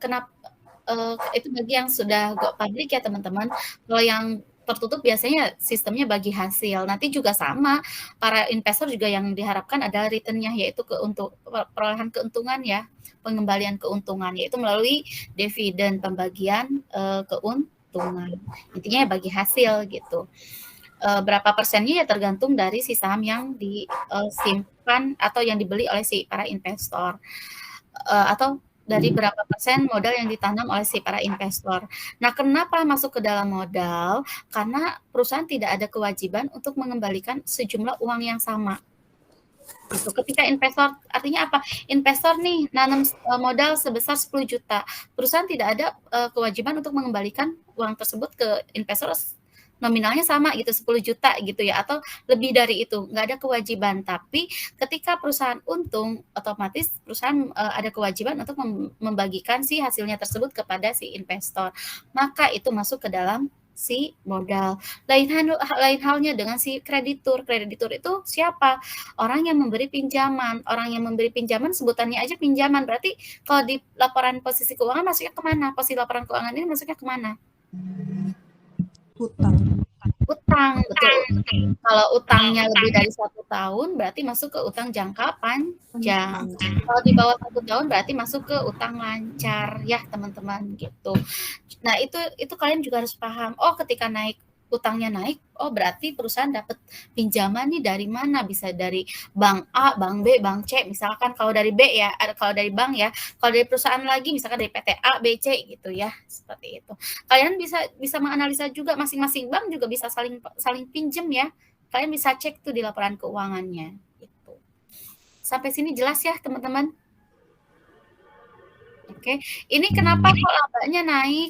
Speaker 1: kenapa itu bagi yang sudah go public ya teman-teman. Kalau yang tertutup biasanya sistemnya bagi hasil. Nanti juga sama, para investor juga yang diharapkan adalah return-nya, yaitu perolehan keuntungan ya, pengembalian keuntungan, yaitu melalui dividen, pembagian keuntungan. Intinya bagi hasil gitu. berapa persennya ya tergantung dari si saham yang disimpan atau yang dibeli oleh si para investor, atau dari berapa persen modal yang ditanam oleh si para investor. Nah, kenapa masuk ke dalam modal? Karena perusahaan tidak ada kewajiban untuk mengembalikan sejumlah uang yang sama. Gitu. Ketika investor, artinya apa? Investor nih nanam modal sebesar 10 juta. Perusahaan tidak ada kewajiban untuk mengembalikan uang tersebut ke investor nominalnya sama gitu 10 juta gitu ya, atau lebih dari itu, nggak ada kewajiban. Tapi ketika perusahaan untung, otomatis perusahaan ada kewajiban untuk membagikan si hasilnya tersebut kepada si investor, maka itu masuk ke dalam si modal. Lain halnya dengan si kreditur. Kreditur itu siapa? Orang yang memberi pinjaman. Orang yang memberi pinjaman sebutannya aja pinjaman, berarti kalau di laporan posisi keuangan masuknya kemana? Posisi laporan keuangan ini masuknya kemana? Utang, betul. Kalau utangnya lebih dari 1 tahun berarti masuk ke utang jangka panjang. Kalau di bawah 1 tahun berarti masuk ke utang lancar ya teman-teman gitu. Nah itu kalian juga harus paham. Oh, ketika utangnya naik, oh berarti perusahaan dapat pinjaman nih dari mana? Bisa dari bank A, bank B, bank C. Misalkan kalau dari B ya, kalau dari bank ya. Kalau dari perusahaan lagi, misalkan dari PT A, B, C gitu ya, seperti itu. Kalian bisa menganalisa juga, masing-masing bank juga bisa saling pinjem ya. Kalian bisa cek tuh di laporan keuangannya. Gitu. Sampai sini jelas ya teman-teman? Oke, ini kenapa kok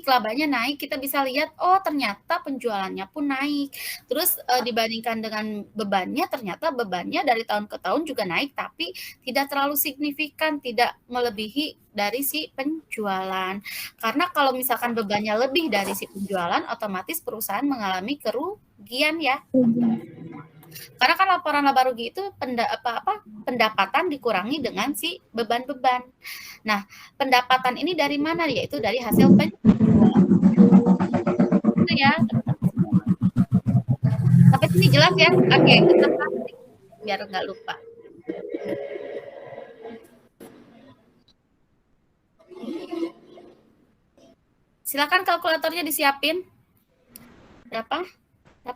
Speaker 1: labanya naik, kita bisa lihat, oh ternyata penjualannya pun naik. Terus dibandingkan dengan bebannya, ternyata bebannya dari tahun ke tahun juga naik, tapi tidak terlalu signifikan, tidak melebihi dari si penjualan. Karena kalau misalkan bebannya lebih dari si penjualan, otomatis perusahaan mengalami kerugian ya. Karena kan laporan laba rugi itu pendapatan dikurangi dengan si beban-beban. Nah, pendapatan ini dari mana? Yaitu dari hasil penjualan. Itu ya. Sampai sini jelas ya? Oke, kita praktik biar nggak lupa. Silakan kalkulatornya disiapin. Berapa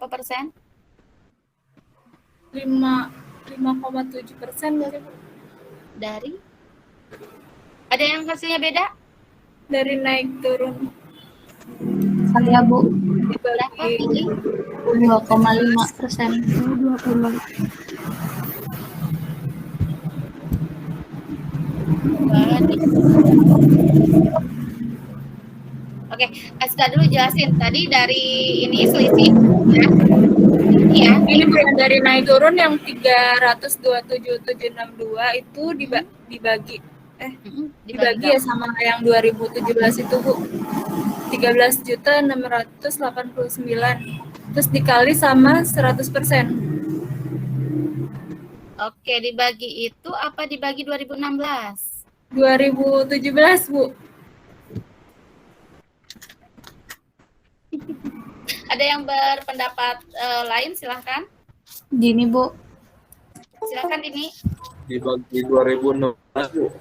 Speaker 1: persen?
Speaker 9: 5,7%
Speaker 1: Dari? Ada yang hasilnya beda?
Speaker 9: dari naik turun.
Speaker 8: Saya Bu,
Speaker 1: Berapa ini?
Speaker 8: 2,5%.
Speaker 7: 2,5.
Speaker 1: Oke, Aska dulu jelasin tadi dari ini selisih ya. Ya.
Speaker 9: Ini bukan dari naik turun yang 327.762 itu dibagi ya sama yang 2017 itu Bu. 13.689. Terus dikali sama 100%.
Speaker 1: Oke, dibagi itu apa dibagi 2016?
Speaker 9: 2017 Bu.
Speaker 1: Ada yang berpendapat lain, silahkan.
Speaker 8: Gini Bu,
Speaker 1: Silahkan Dini.
Speaker 10: Dibagi 2016 Bu.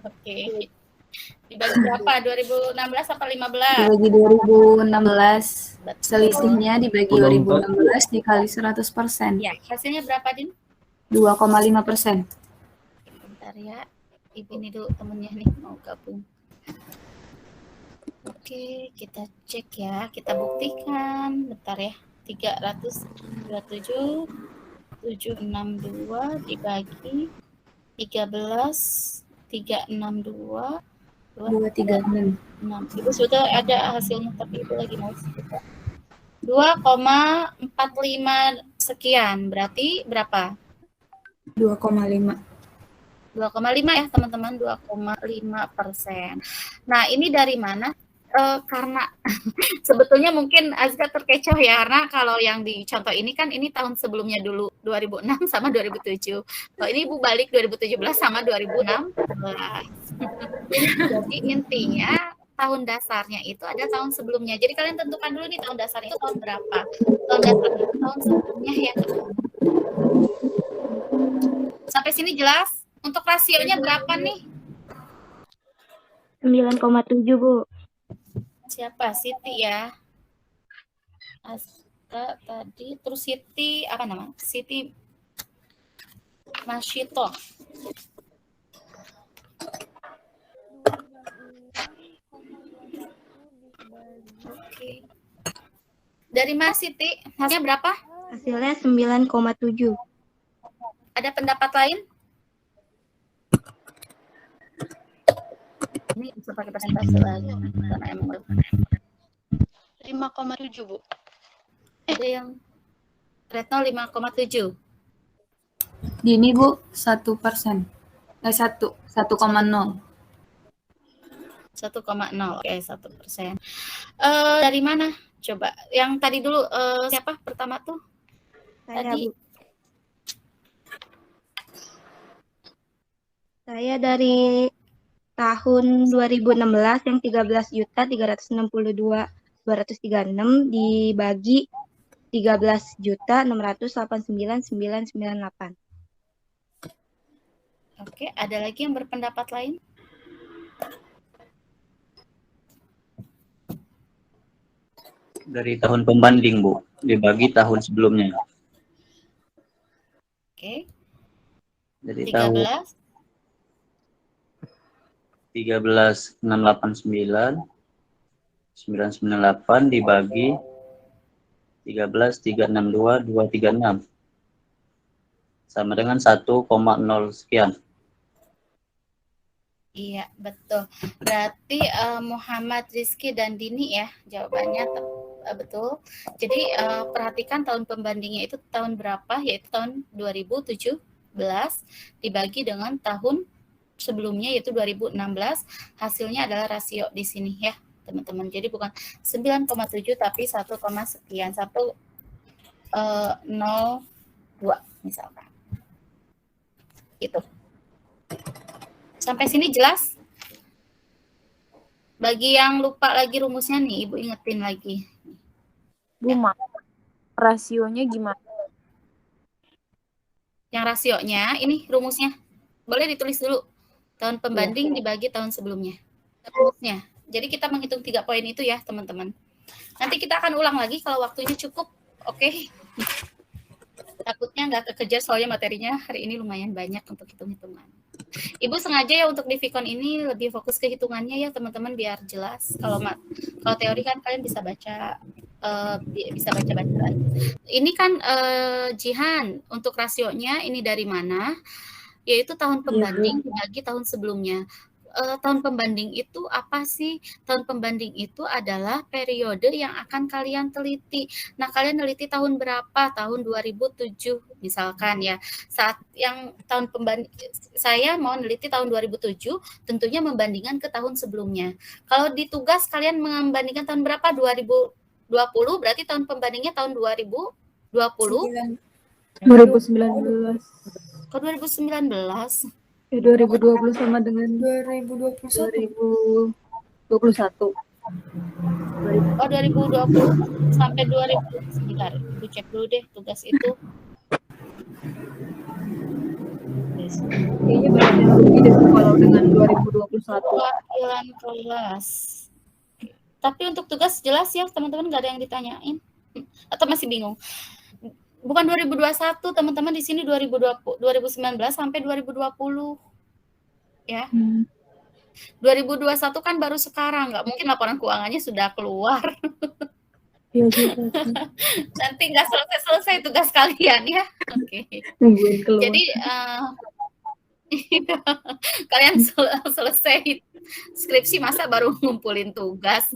Speaker 1: Oke. Dibagi berapa? 2016 apa 15?
Speaker 8: dibagi 2016. Selisihnya dibagi 2016 dikali 100%.
Speaker 1: Ya, hasilnya berapa, Din?
Speaker 8: 2,5%.
Speaker 1: Bentar ya. Ini dulu temennya nih mau gabung. Oke, kita cek ya, kita buktikan. Bentar ya. 327.762 dibagi 13.362
Speaker 8: 236.
Speaker 1: 6. Ibu sudah ada hasilnya, tapi Ibu lagi mau sekitar 2,45 sekian. Berarti berapa?
Speaker 8: 2,5.
Speaker 1: 2,5 ya teman-teman, 2,5%. Nah, ini dari mana? Karena sebetulnya mungkin Azka terkecoh ya, karena kalau yang di contoh ini kan ini tahun sebelumnya dulu 2006 sama 2007. Kalau ini Ibu balik 2017 sama 2016. Jadi intinya tahun dasarnya itu ada tahun sebelumnya. Jadi kalian tentukan dulu nih tahun dasar itu tahun berapa. Tahun dasar itu tahun sebelumnya ya. Sampai sini jelas? Untuk rasionya berapa nih?
Speaker 7: 9,7 Bu.
Speaker 1: Siapa? Siti ya. Citra tadi, terus Siti apa nama? Siti Masyito. Oke. Dari Mas Siti, hasilnya berapa?
Speaker 8: Hasilnya 9,7.
Speaker 1: Ada pendapat lain? Ini bisa pakai presentasi lagi karena emang
Speaker 8: 5,7, Bu.
Speaker 1: ada yang Retno 5,7.
Speaker 9: Dini Bu 1%. 1,0.
Speaker 1: 1,0. Oke, 1%. Dari mana? Coba. Yang tadi dulu siapa pertama tuh? Tadi.
Speaker 8: Saya dari tahun 2016 yang 13.362.236 dibagi 13.689.998.
Speaker 1: Oke, ada lagi yang berpendapat lain?
Speaker 4: Dari tahun pembanding, Bu, dibagi tahun sebelumnya.
Speaker 1: Oke.
Speaker 4: Dari
Speaker 1: 13.
Speaker 4: 13.689 dibagi 13.362.236 sama dengan 1,0 sekian.
Speaker 1: Iya, betul. Berarti Muhammad Rizky dan Dini ya jawabannya betul. Jadi perhatikan tahun pembandingnya itu tahun berapa, yaitu tahun 2017 dibagi dengan tahun sebelumnya yaitu 2016. Hasilnya adalah rasio di sini ya, teman-teman. Jadi bukan 9,7 tapi 1, sekian, 1,02 misalkan. Gitu. Sampai sini jelas? Bagi yang lupa lagi rumusnya nih, Ibu ingetin lagi.
Speaker 11: Bu, maaf. Rasionya gimana?
Speaker 1: Yang rasionya, ini rumusnya. Boleh ditulis dulu. Tahun pembanding dibagi tahun sebelumnya. Rumusnya. Jadi kita menghitung 3 poin itu ya, teman-teman. Nanti kita akan ulang lagi kalau waktunya cukup. Oke. Takutnya nggak kekejar soalnya materinya hari ini lumayan banyak untuk hitung-hitungan. Ibu sengaja ya untuk di Vicon ini lebih fokus ke hitungannya ya teman-teman biar jelas. Kalau teori kan kalian bisa baca lagi. Ini kan Jihan untuk rasionya ini dari mana? Yaitu tahun pembanding dibagi tahun sebelumnya. Tahun pembanding itu apa sih? Tahun pembanding itu adalah periode yang akan kalian teliti. Nah, kalian teliti tahun berapa? Tahun 2007 misalkan ya. Saat yang tahun pembanding saya mau neliti tahun 2007, tentunya membandingkan ke tahun sebelumnya. Kalau di tugas kalian membandingkan tahun berapa? 2020, berarti tahun pembandingnya tahun 2020.
Speaker 7: 2019.
Speaker 1: Kok 2019?
Speaker 7: 2020 sama dengan
Speaker 2: 2021.
Speaker 7: 2021.
Speaker 1: Oh, 2020 sampai 2000. Sebentar, Ibu cek dulu deh tugas itu.
Speaker 7: Kayaknya banyak yang rugi deh kalau dengan 2021.
Speaker 1: Perwakilan kelas. Tapi untuk tugas jelas ya, teman-teman nggak ada yang ditanyain. Atau masih bingung? Bukan 2021, teman-teman, di sini 2019 sampai 2020. Ya. 2021 kan baru sekarang, nggak mungkin laporan keuangannya sudah keluar.
Speaker 7: Iya juga.
Speaker 1: Nanti nggak selesai tugas kalian ya. Oke.
Speaker 7: Nungguin keluar.
Speaker 1: Jadi kalian selesai skripsi masa baru ngumpulin tugas.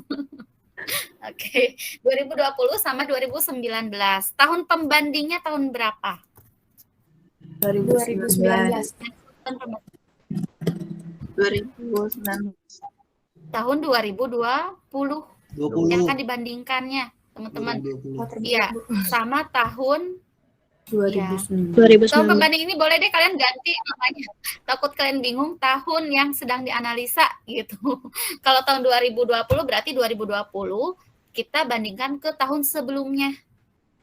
Speaker 1: Oke, 2020 sama 2019. Tahun pembandingnya tahun berapa?
Speaker 2: 2019.
Speaker 12: 2019.
Speaker 1: Tahun 2020. Yang akan dibandingkannya, teman-teman. Iya, sama tahun
Speaker 2: 2019.
Speaker 1: Tahun pembanding ini boleh deh kalian ganti namanya. Takut kalian bingung tahun yang sedang dianalisa gitu. Kalau tahun 2020 berarti 2020 kita bandingkan ke tahun sebelumnya.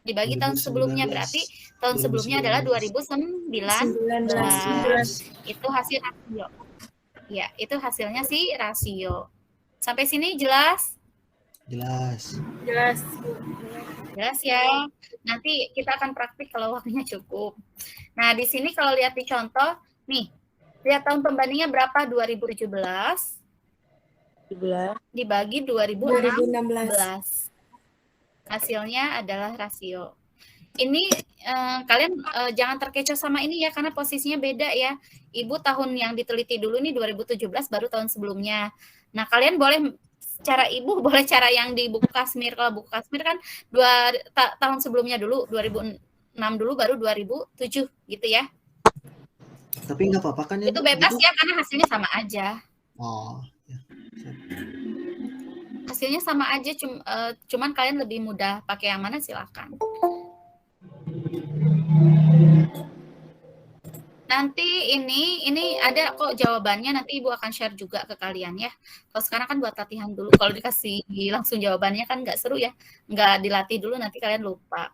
Speaker 1: Dibagi tahun sebelumnya berarti tahun sebelumnya adalah 2019. Itu hasil rasio. Ya, itu hasilnya sih rasio. Sampai sini jelas?
Speaker 13: Jelas.
Speaker 9: Jelas.
Speaker 1: Jelas ya. Nanti kita akan praktik kalau waktunya cukup. Nah, di sini kalau lihat di contoh, nih, lihat tahun pembandingnya berapa? 2017 dibagi 2016. Hasilnya adalah rasio. Ini kalian jangan terkecoh sama ini ya, karena posisinya beda ya. Ibu tahun yang diteliti dulu nih 2017, baru tahun sebelumnya. Nah, kalian boleh cara ibu, boleh cara yang di buku Kasmir. Kalau buku Kasmir kan tahun sebelumnya dulu, 2006 dulu, baru 2007 gitu ya.
Speaker 12: Tapi nggak apa-apa kan ya?
Speaker 1: Itu bebas ya, karena hasilnya sama aja.
Speaker 12: Oh, ya.
Speaker 1: Hasilnya sama aja, cuman kalian lebih mudah pakai yang mana silakan. Nanti ini ada kok jawabannya, nanti Ibu akan share juga ke kalian ya. Kalau sekarang kan buat latihan dulu, kalau dikasih langsung jawabannya kan nggak seru ya, nggak dilatih dulu nanti kalian lupa.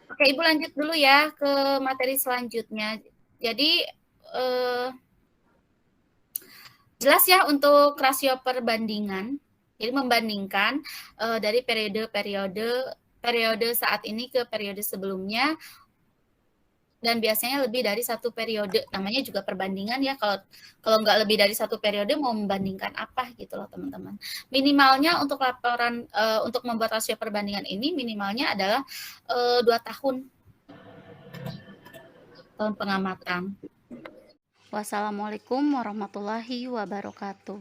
Speaker 1: Oke, Ibu lanjut dulu ya ke materi selanjutnya. Jadi jelas ya untuk rasio perbandingan, jadi membandingkan dari periode saat ini ke periode sebelumnya, dan biasanya lebih dari satu periode, namanya juga perbandingan ya. Kalau nggak lebih dari satu periode mau membandingkan apa gitu loh teman-teman. Minimalnya untuk laporan untuk membuat rasio perbandingan ini minimalnya adalah 2 tahun pengamatan. Wassalamualaikum warahmatullahi wabarakatuh.